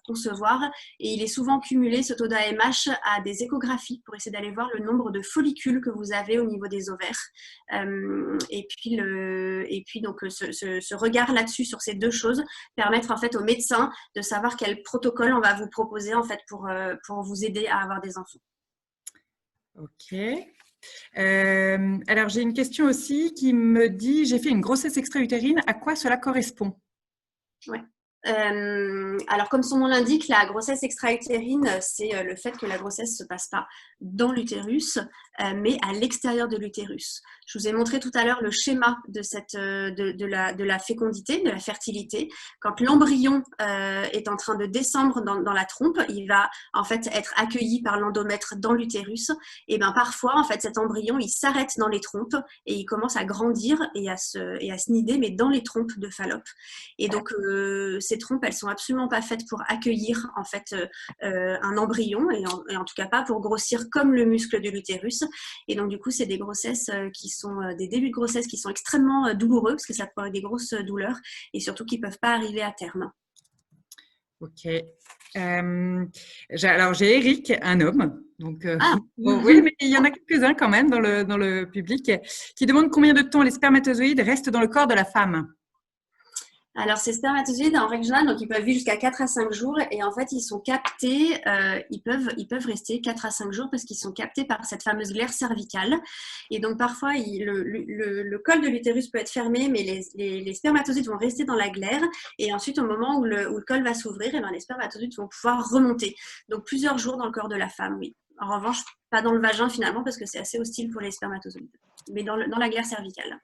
concevoir. Et il est souvent cumulé, ce taux d'AMH, à des échographies pour essayer d'aller voir le nombre de follicules que vous avez au niveau des ovaires. Et puis donc, ce regard là-dessus, sur ces deux choses, permettre en fait au médecin de savoir quel protocole on va vous proposer en fait pour vous aider à avoir des enfants. Ok. Alors, j'ai une question aussi qui me dit, j'ai fait une grossesse extra-utérine, à quoi cela correspond? Ouais. Alors, comme son nom l'indique, la grossesse extra-utérine, c'est le fait que la grossesse ne se passe pas dans l'utérus, mais à l'extérieur de l'utérus. Je vous ai montré tout à l'heure le schéma de la fécondité, de la fertilité. Quand l'embryon est en train de descendre dans la trompe, il va en fait être accueilli par l'endomètre dans l'utérus. Et bien parfois, en fait, cet embryon, il s'arrête dans les trompes et il commence à grandir et à se nider, mais dans les trompes de Fallope. Et donc, ces trompes, elles sont absolument pas faites pour accueillir en fait un embryon et en tout cas pas pour grossir comme le muscle de l'utérus. Et donc du coup, c'est des grossesses qui sont des débuts de grossesse qui sont extrêmement douloureux parce que ça provoque des grosses douleurs et surtout qui peuvent pas arriver à terme. Ok. Alors, j'ai Eric, un homme. Donc, Ah. bon, oui, mais il y en a quelques-uns quand même dans le public qui demandent combien de temps les spermatozoïdes restent dans le corps de la femme. Alors, ces spermatozoïdes, en règle générale, donc ils peuvent vivre jusqu'à 4 à 5 jours et en fait, ils sont captés, ils peuvent rester 4 à 5 jours parce qu'ils sont captés par cette fameuse glaire cervicale. Et donc, parfois, le col de l'utérus peut être fermé, mais les spermatozoïdes vont rester dans la glaire et ensuite, au moment où le col va s'ouvrir, et bien, les spermatozoïdes vont pouvoir remonter. Donc, plusieurs jours dans le corps de la femme, oui. En revanche, pas dans le vagin finalement parce que c'est assez hostile pour les spermatozoïdes, mais dans la glaire cervicale.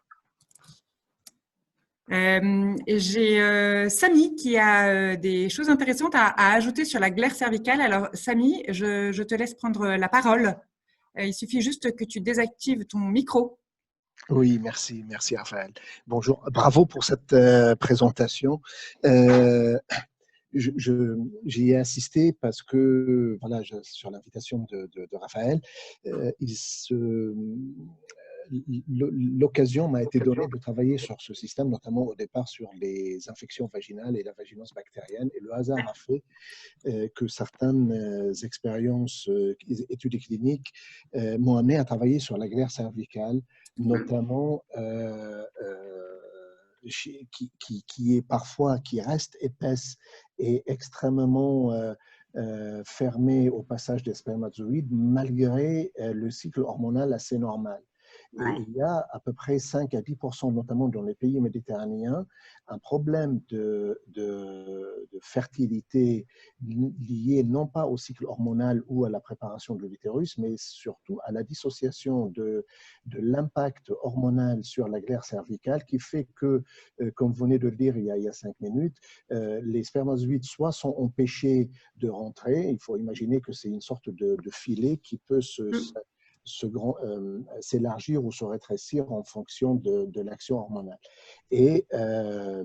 J'ai Samy qui a des choses intéressantes à ajouter sur la glaire cervicale. Alors, Samy, je te laisse prendre la parole. Il suffit juste que tu désactives ton micro. Oui, merci Raphaël. Bonjour, bravo pour cette présentation. J'y ai assisté parce que, voilà, sur l'invitation de Raphaël, l'occasion m'a été donnée de travailler sur ce système, notamment au départ sur les infections vaginales et la vaginose bactérienne. Et le hasard a fait que certaines expériences, études cliniques, m'ont amené à travailler sur la glaire cervicale, notamment qui est parfois, qui reste épaisse et extrêmement fermée au passage des spermatozoïdes, malgré le cycle hormonal assez normal. Et il y a à peu près 5 à 10%, notamment dans les pays méditerranéens, un problème de fertilité lié non pas au cycle hormonal ou à la préparation de l'utérus, mais surtout à la dissociation de l'impact hormonal sur la glaire cervicale qui fait que, comme vous venez de le dire il y a 5 minutes, les spermatozoïdes soit sont empêchés de rentrer, il faut imaginer que c'est une sorte de filet qui peut s'élargir ou se rétrécir en fonction de l'action hormonale. Et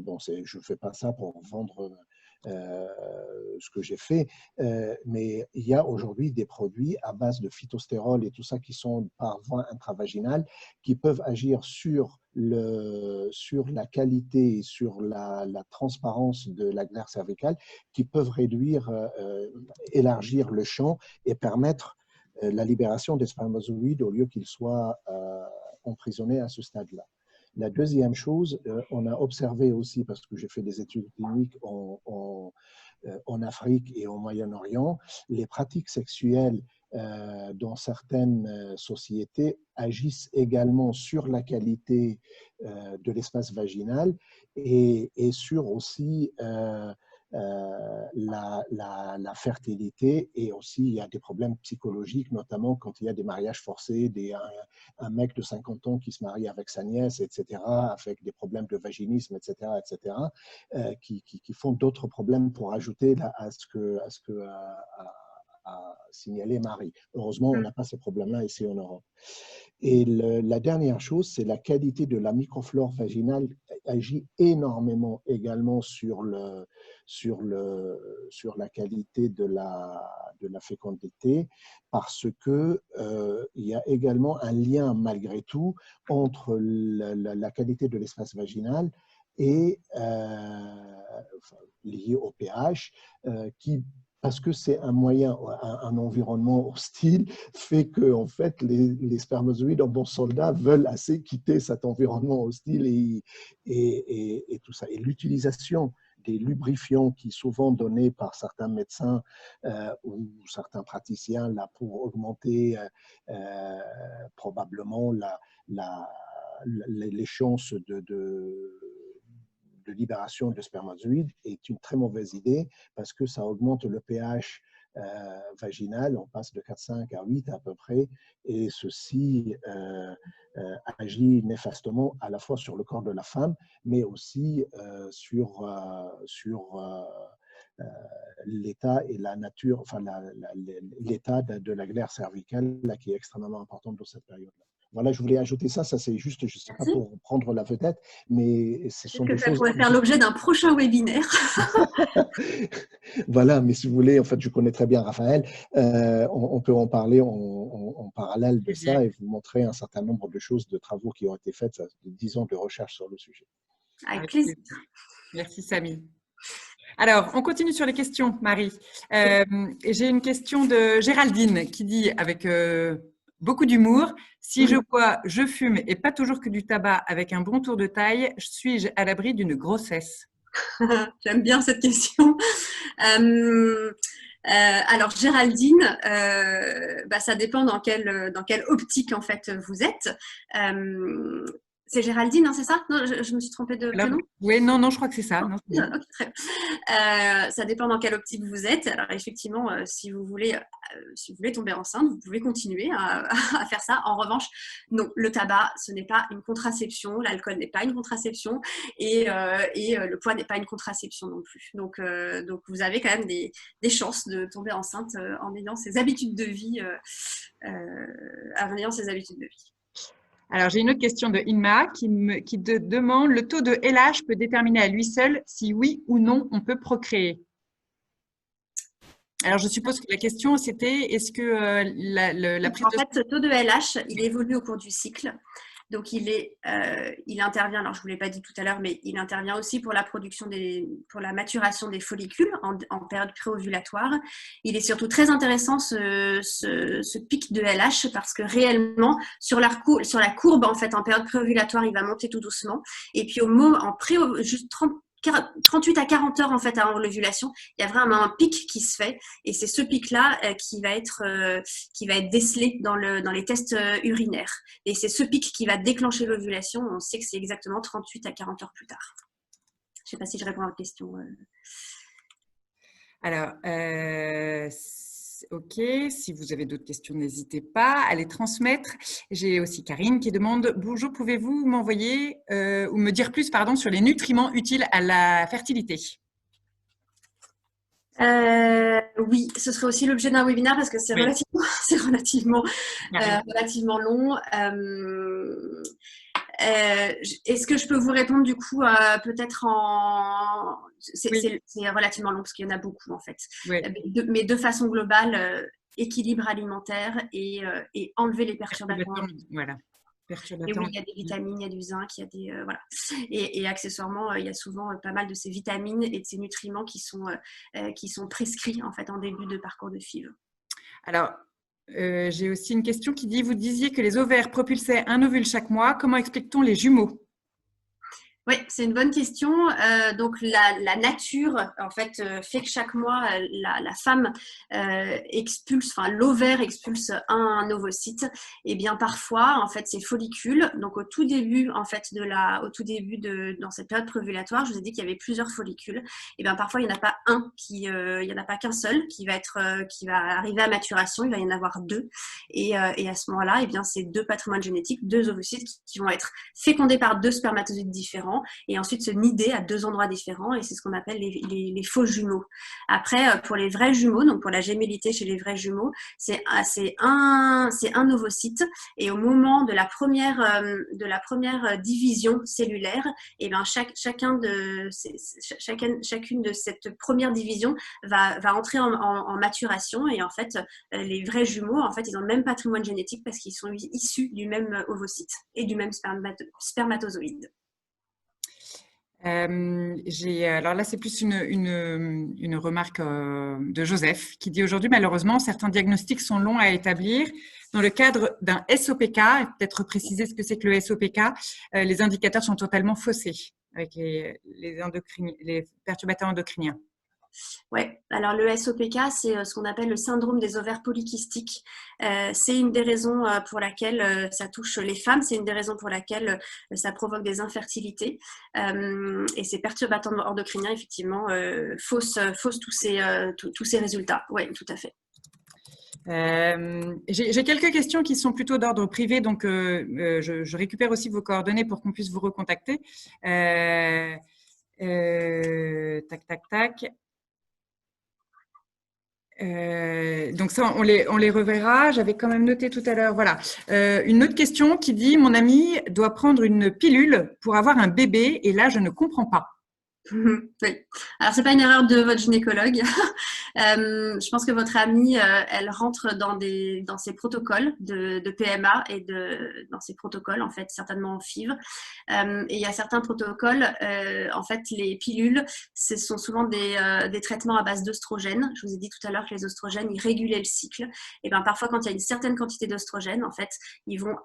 bon, je ne fais pas ça pour vendre ce que j'ai fait. Mais il y a aujourd'hui des produits à base de phytostérol et tout ça qui sont par voie intravaginale, qui peuvent agir sur la qualité et sur la transparence de la glaire cervicale, qui peuvent réduire, élargir le champ et permettre la libération des spermatozoïdes au lieu qu'ils soient emprisonnés à ce stade-là. La deuxième chose, on a observé aussi, parce que j'ai fait des études cliniques en Afrique et au Moyen-Orient, les pratiques sexuelles dans certaines sociétés agissent également sur la qualité de l'espace vaginal et sur aussi la fertilité, et aussi il y a des problèmes psychologiques, notamment quand il y a des mariages forcés, un mec de 50 ans qui se marie avec sa nièce, etc., avec des problèmes de vaginisme, etc., qui font d'autres problèmes pour ajouter à ce que à signaler Marie. Heureusement, on n'a pas ces problèmes-là ici en Europe. Et la dernière chose, c'est la qualité de la microflore vaginale agit énormément également sur la qualité de la fécondité, parce que il y a également un lien malgré tout entre la qualité de l'espace vaginal et lié au pH, parce que c'est un moyen, un environnement hostile, fait que en fait, les spermatozoïdes en bons soldats veulent assez quitter cet environnement hostile et tout ça. Et l'utilisation des lubrifiants qui sont souvent donnés par certains médecins ou certains praticiens là, pour augmenter probablement les chances de libération de spermatozoïdes est une très mauvaise idée, parce que ça augmente le pH vaginal, on passe de 4,5 à 8 à peu près, et ceci agit néfastement à la fois sur le corps de la femme, mais aussi sur l'état et la nature, enfin l'état de la glaire cervicale là, qui est extrêmement importante dans cette période-là. Voilà, je voulais ajouter ça c'est juste, je ne sais pas pour prendre la vedette, mais ce sont des choses… Ça pourrait faire l'objet d'un prochain webinaire. Voilà, mais si vous voulez, en fait, je connais très bien Raphaël, on peut en parler en parallèle de ça et vous montrer un certain nombre de choses, de travaux qui ont été faits, de 10 ans de recherche sur le sujet. Avec plaisir. Merci Samy. Alors, on continue sur les questions, Marie. J'ai une question de Géraldine qui dit avec beaucoup d'humour: si je bois, je fume et pas toujours que du tabac avec un bon tour de taille, suis-je à l'abri d'une grossesse? J'aime bien cette question. Alors Géraldine, ça dépend dans quelle optique en fait vous êtes. C'est Géraldine, hein, c'est ça? Non, je me suis trompée de prénom? Oui, non, je crois que c'est ça. Non, c'est okay, très ça dépend dans quelle optique vous êtes. Alors effectivement, si vous voulez tomber enceinte, vous pouvez continuer à faire ça. En revanche, non, le tabac, ce n'est pas une contraception, l'alcool n'est pas une contraception, et le poids n'est pas une contraception non plus. Donc vous avez quand même des chances de tomber enceinte en ayant ces habitudes de vie. Alors, j'ai une autre question de Inma qui te demande: le taux de LH peut déterminer à lui seul si oui ou non on peut procréer. Alors, je suppose que la question, c'était est-ce que la prise En fait, ce taux de LH, il évolue au cours du cycle. Donc, il intervient, alors je ne vous l'ai pas dit tout à l'heure, mais il intervient aussi pour la maturation des follicules en période préovulatoire. Il est surtout très intéressant ce pic de LH, parce que réellement, sur la courbe, en fait, en période préovulatoire, il va monter tout doucement. Et puis, juste 38 à 40 heures en fait avant l'ovulation, il y a vraiment un pic qui se fait, et c'est ce pic-là qui va être décelé dans les tests urinaires. Et c'est ce pic qui va déclencher l'ovulation. On sait que c'est exactement 38 à 40 heures plus tard. Je ne sais pas si je réponds à votre question. Alors, ok, si vous avez d'autres questions, n'hésitez pas à les transmettre. J'ai aussi Karine qui demande: bonjour, pouvez-vous m'envoyer ou me dire plus sur les nutriments utiles à la fertilité? Oui, ce serait aussi l'objet d'un webinaire, parce que c'est relativement long. Est-ce que je peux vous répondre du coup peut-être en… C'est relativement long parce qu'il y en a beaucoup en fait. Oui. Mais de façon globale, équilibre alimentaire et enlever les perturbateurs. Voilà. Et oui, il y a des vitamines, il y a du zinc, il y a des… voilà. Et accessoirement, il y a souvent pas mal de ces vitamines et de ces nutriments qui sont prescrits en fait en début de parcours de FIV. Alors, j'ai aussi une question qui dit, vous disiez que les ovaires propulsaient un ovule chaque mois. Comment explique-t-on les jumeaux? Oui, c'est une bonne question. Donc, la nature, en fait, fait que chaque mois, la femme expulse, enfin, l'ovaire expulse un ovocyte. Et bien, parfois, en fait, ces follicules, donc au tout début, en fait, dans cette période préovulatoire, je vous ai dit qu'il y avait plusieurs follicules. Et bien, parfois, il n'y en a pas il n'y en a pas qu'un seul qui va arriver à maturation. Il va y en avoir deux. Et à ce moment-là, et bien, c'est deux patrimoines génétiques, deux ovocytes qui vont être fécondés par deux spermatozoïdes différents et ensuite se nider à deux endroits différents et c'est ce qu'on appelle les faux jumeaux. Après, pour les vrais jumeaux, donc pour la gémellité chez les vrais jumeaux, c'est un ovocyte et au moment de la première division cellulaire, et bien chacune de cette première division va entrer en maturation et en fait les vrais jumeaux, en fait, ils ont le même patrimoine génétique parce qu'ils sont issus du même ovocyte et du même spermatozoïde. Alors là, c'est plus une remarque de Joseph qui dit aujourd'hui, malheureusement, certains diagnostics sont longs à établir. Dans le cadre d'un SOPK, peut-être préciser ce que c'est que le SOPK, les indicateurs sont totalement faussés avec les perturbateurs endocriniens. Oui, alors le SOPK, c'est ce qu'on appelle le syndrome des ovaires polykystiques. C'est une des raisons pour laquelle ça touche les femmes, c'est une des raisons pour laquelle ça provoque des infertilités. Et ces perturbateurs endocriniens, effectivement, faussent tous ces résultats. Oui, tout à fait. J'ai quelques questions qui sont plutôt d'ordre privé, donc je récupère aussi vos coordonnées pour qu'on puisse vous recontacter. Tac, tac, tac. Donc ça, on les reverra. J'avais quand même noté tout à l'heure. Voilà. Une autre question qui dit, mon ami doit prendre une pilule pour avoir un bébé et là, je ne comprends pas. Oui. Alors, c'est pas une erreur de votre gynécologue. Je pense que votre amie, elle rentre dans ses protocoles de PMA et dans ses protocoles, en fait, certainement en FIV. Et il y a certains protocoles, en fait, les pilules, ce sont souvent des traitements à base d'œstrogènes. Je vous ai dit tout à l'heure que les oestrogènes, ils régulaient le cycle. Et bien, parfois, quand il y a une certaine quantité d'oestrogènes, en fait, ils vont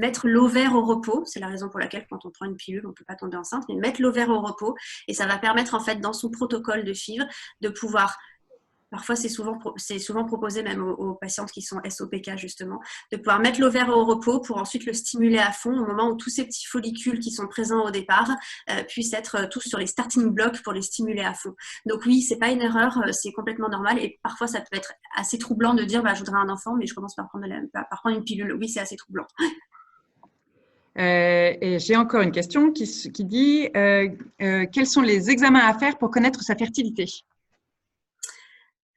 mettre l'ovaire au repos, c'est la raison pour laquelle quand on prend une pilule, on ne peut pas tomber enceinte, mais mettre l'ovaire au repos et ça va permettre en fait dans son protocole de FIV de pouvoir, parfois c'est souvent proposé même aux patientes qui sont SOPK justement, de pouvoir mettre l'ovaire au repos pour ensuite le stimuler à fond au moment où tous ces petits follicules qui sont présents au départ puissent être tous sur les starting blocks pour les stimuler à fond. Donc oui, c'est pas une erreur, c'est complètement normal et parfois ça peut être assez troublant de dire je voudrais un enfant mais je commence par prendre une pilule. Oui, c'est assez troublant. Et j'ai encore une question qui dit quels sont les examens à faire pour connaître sa fertilité?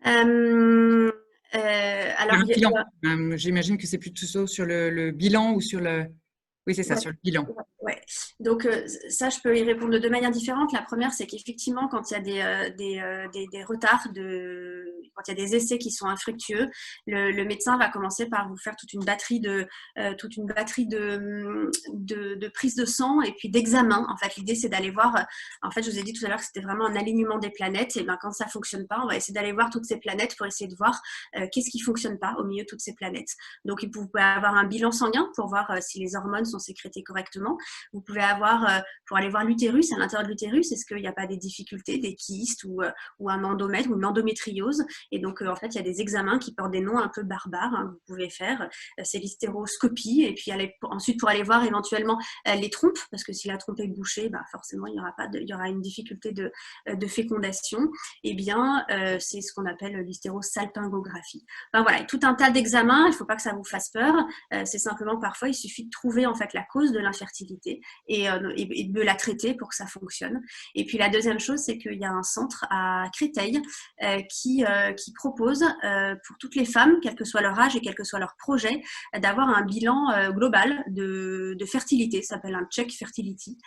Alors, j'imagine que c'est plutôt sur le bilan ou sur le… Oui, c'est ça, sur le bilan. Ouais. Donc, ça, je peux y répondre de deux manières différentes. La première, c'est qu'effectivement, quand il y a des retards, quand il y a des essais qui sont infructueux, le médecin va commencer par vous faire toute une batterie de prise de sang et puis d'examen. En fait, l'idée, c'est d'aller voir… En fait, je vous ai dit tout à l'heure que c'était vraiment un alignement des planètes. Et bien, quand ça ne fonctionne pas, on va essayer d'aller voir toutes ces planètes pour essayer de voir qu'est-ce qui ne fonctionne pas au milieu de toutes ces planètes. Donc, vous pouvez avoir un bilan sanguin pour voir si les hormones sont sécrétées correctement. Vous pouvez avoir, pour aller voir l'utérus, à l'intérieur de l'utérus, est-ce qu'il n'y a pas des difficultés, des kystes ou un endomètre ou une endométriose. Et donc, en fait, il y a des examens qui portent des noms un peu barbares, hein, que vous pouvez faire. C'est l'hystéroscopie. Et puis, ensuite, pour aller voir éventuellement les trompes, parce que si la trompe est bouchée, forcément, il y aura une difficulté de fécondation. Eh bien, c'est ce qu'on appelle l'hystérosalpingographie. Enfin, voilà, tout un tas d'examens. Il ne faut pas que ça vous fasse peur. C'est simplement, parfois, il suffit de trouver en fait la cause de l'infertilité fertilité et de la traiter pour que ça fonctionne. Et puis la deuxième chose, c'est qu'il y a un centre à Créteil qui propose pour toutes les femmes, quel que soit leur âge et quel que soit leur projet, d'avoir un bilan global de fertilité. Ça s'appelle un check fertility,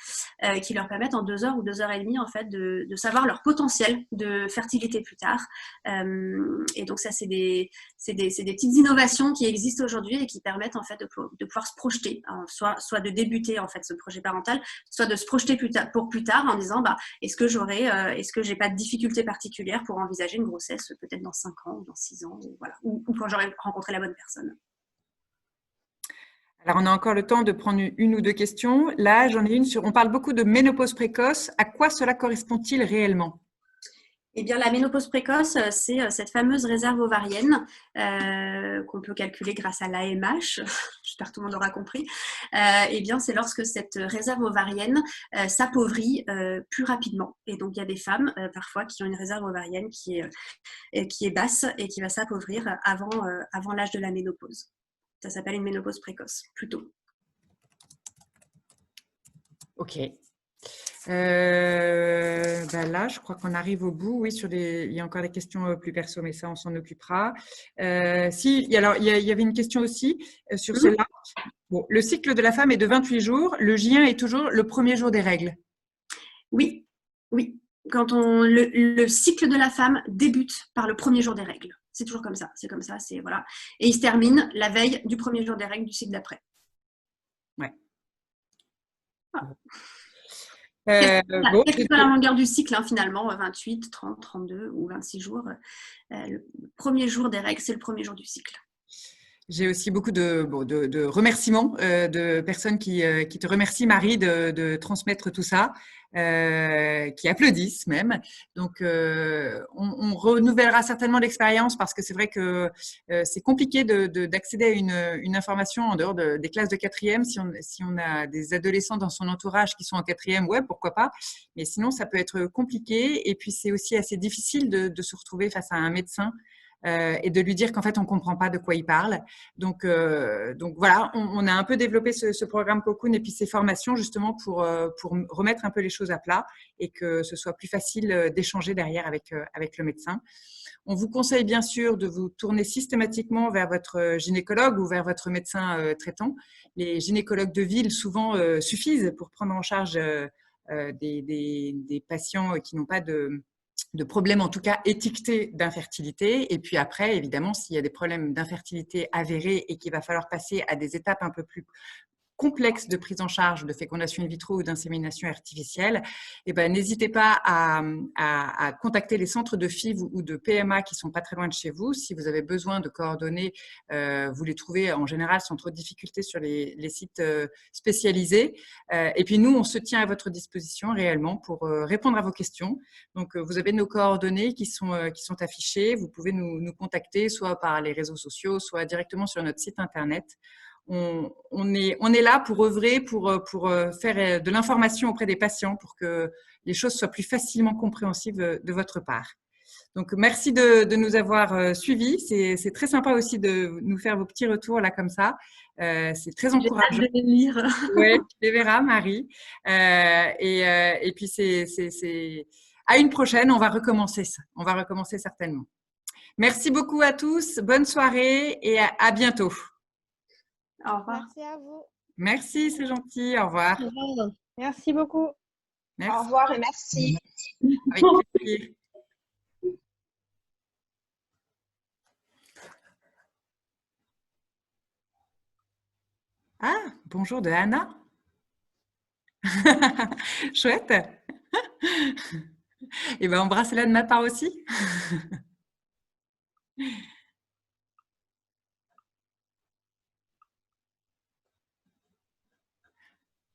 qui leur permettent en 2 heures ou 2 heures et demie en fait de savoir leur potentiel de fertilité plus tard. Et donc ça, c'est des petites innovations qui existent aujourd'hui et qui permettent en fait de pouvoir se projeter, hein, soit de débuter en fait ce projet parental, soit de se projeter pour plus tard en disant est-ce que j'ai pas de difficultés particulières pour envisager une grossesse peut-être dans 5 ans ou dans 6 ans, ou quand j'aurai rencontré la bonne personne. Alors, on a encore le temps de prendre une ou deux questions. Là, j'en ai une on parle beaucoup de ménopause précoce. À quoi cela correspond-il réellement? Eh bien, la ménopause précoce, c'est cette fameuse réserve ovarienne qu'on peut calculer grâce à l'AMH. J'espère que tout le monde aura compris. Eh bien, c'est lorsque cette réserve ovarienne s'appauvrit plus rapidement. Et donc, il y a des femmes parfois qui ont une réserve ovarienne qui est basse et qui va s'appauvrir avant l'âge de la ménopause. Ça s'appelle une ménopause précoce, plutôt. Ok. Là, je crois qu'on arrive au bout. Oui, il y a encore des questions plus perso, mais ça, on s'en occupera. Alors, il y avait une question aussi sur celle-là. Bon, le cycle de la femme est de 28 jours. Le J1 est toujours le premier jour des règles. Oui, oui. Quand le cycle de la femme débute par le premier jour des règles. C'est toujours comme ça. C'est comme ça. Voilà. Et il se termine la veille du premier jour des règles du cycle d'après. Ouais. Ah. Quelle que soit la longueur du cycle, hein, finalement, 28, 30, 32 ou 26 jours, le premier jour des règles, c'est le premier jour du cycle. J'ai aussi beaucoup de remerciements de personnes qui te remercient, Marie, de transmettre tout ça, qui applaudissent même. Donc, on renouvellera certainement l'expérience parce que c'est vrai que c'est compliqué d'accéder à une information en dehors des classes de 4e. Si on a des adolescents dans son entourage qui sont en 4e, ouais, pourquoi pas. Mais sinon, ça peut être compliqué. Et puis, c'est aussi assez difficile de se retrouver face à un médecin et de lui dire qu'en fait, on ne comprend pas de quoi il parle. Donc voilà, on a un peu développé ce programme Cocoon et puis ces formations justement pour remettre un peu les choses à plat et que ce soit plus facile d'échanger derrière avec le médecin. On vous conseille bien sûr de vous tourner systématiquement vers votre gynécologue ou vers votre médecin traitant. Les gynécologues de ville souvent suffisent pour prendre en charge des patients qui n'ont pas de problèmes en tout cas étiquetés d'infertilité. Et puis après, évidemment, s'il y a des problèmes d'infertilité avérés et qu'il va falloir passer à des étapes un peu plus complexes de prise en charge de fécondation in vitro ou d'insémination artificielle, n'hésitez pas à contacter les centres de FIV ou de PMA qui sont pas très loin de chez vous. Si vous avez besoin de coordonnées, vous les trouvez en général sans trop de difficultés sur les sites spécialisés. Et puis nous, on se tient à votre disposition réellement pour répondre à vos questions. Donc, vous avez nos coordonnées qui sont affichées. Vous pouvez nous contacter soit par les réseaux sociaux, soit directement sur notre site internet. On est là pour œuvrer, pour faire de l'information auprès des patients pour que les choses soient plus facilement compréhensibles de votre part. Donc, merci de nous avoir suivis. C'est très sympa aussi de nous faire vos petits retours là comme ça. C'est très encourageant. J'ai hâte de les lire. Oui, tu les verras, Marie. Et puis, à une prochaine, on va recommencer ça. On va recommencer certainement. Merci beaucoup à tous. Bonne soirée et à bientôt. Au revoir. Merci à vous. Merci, c'est gentil. Au revoir. Merci beaucoup. Merci. Au revoir et merci. Avec plaisir. Ah, bonjour de Anna. Chouette. Et embrassez-la de ma part aussi.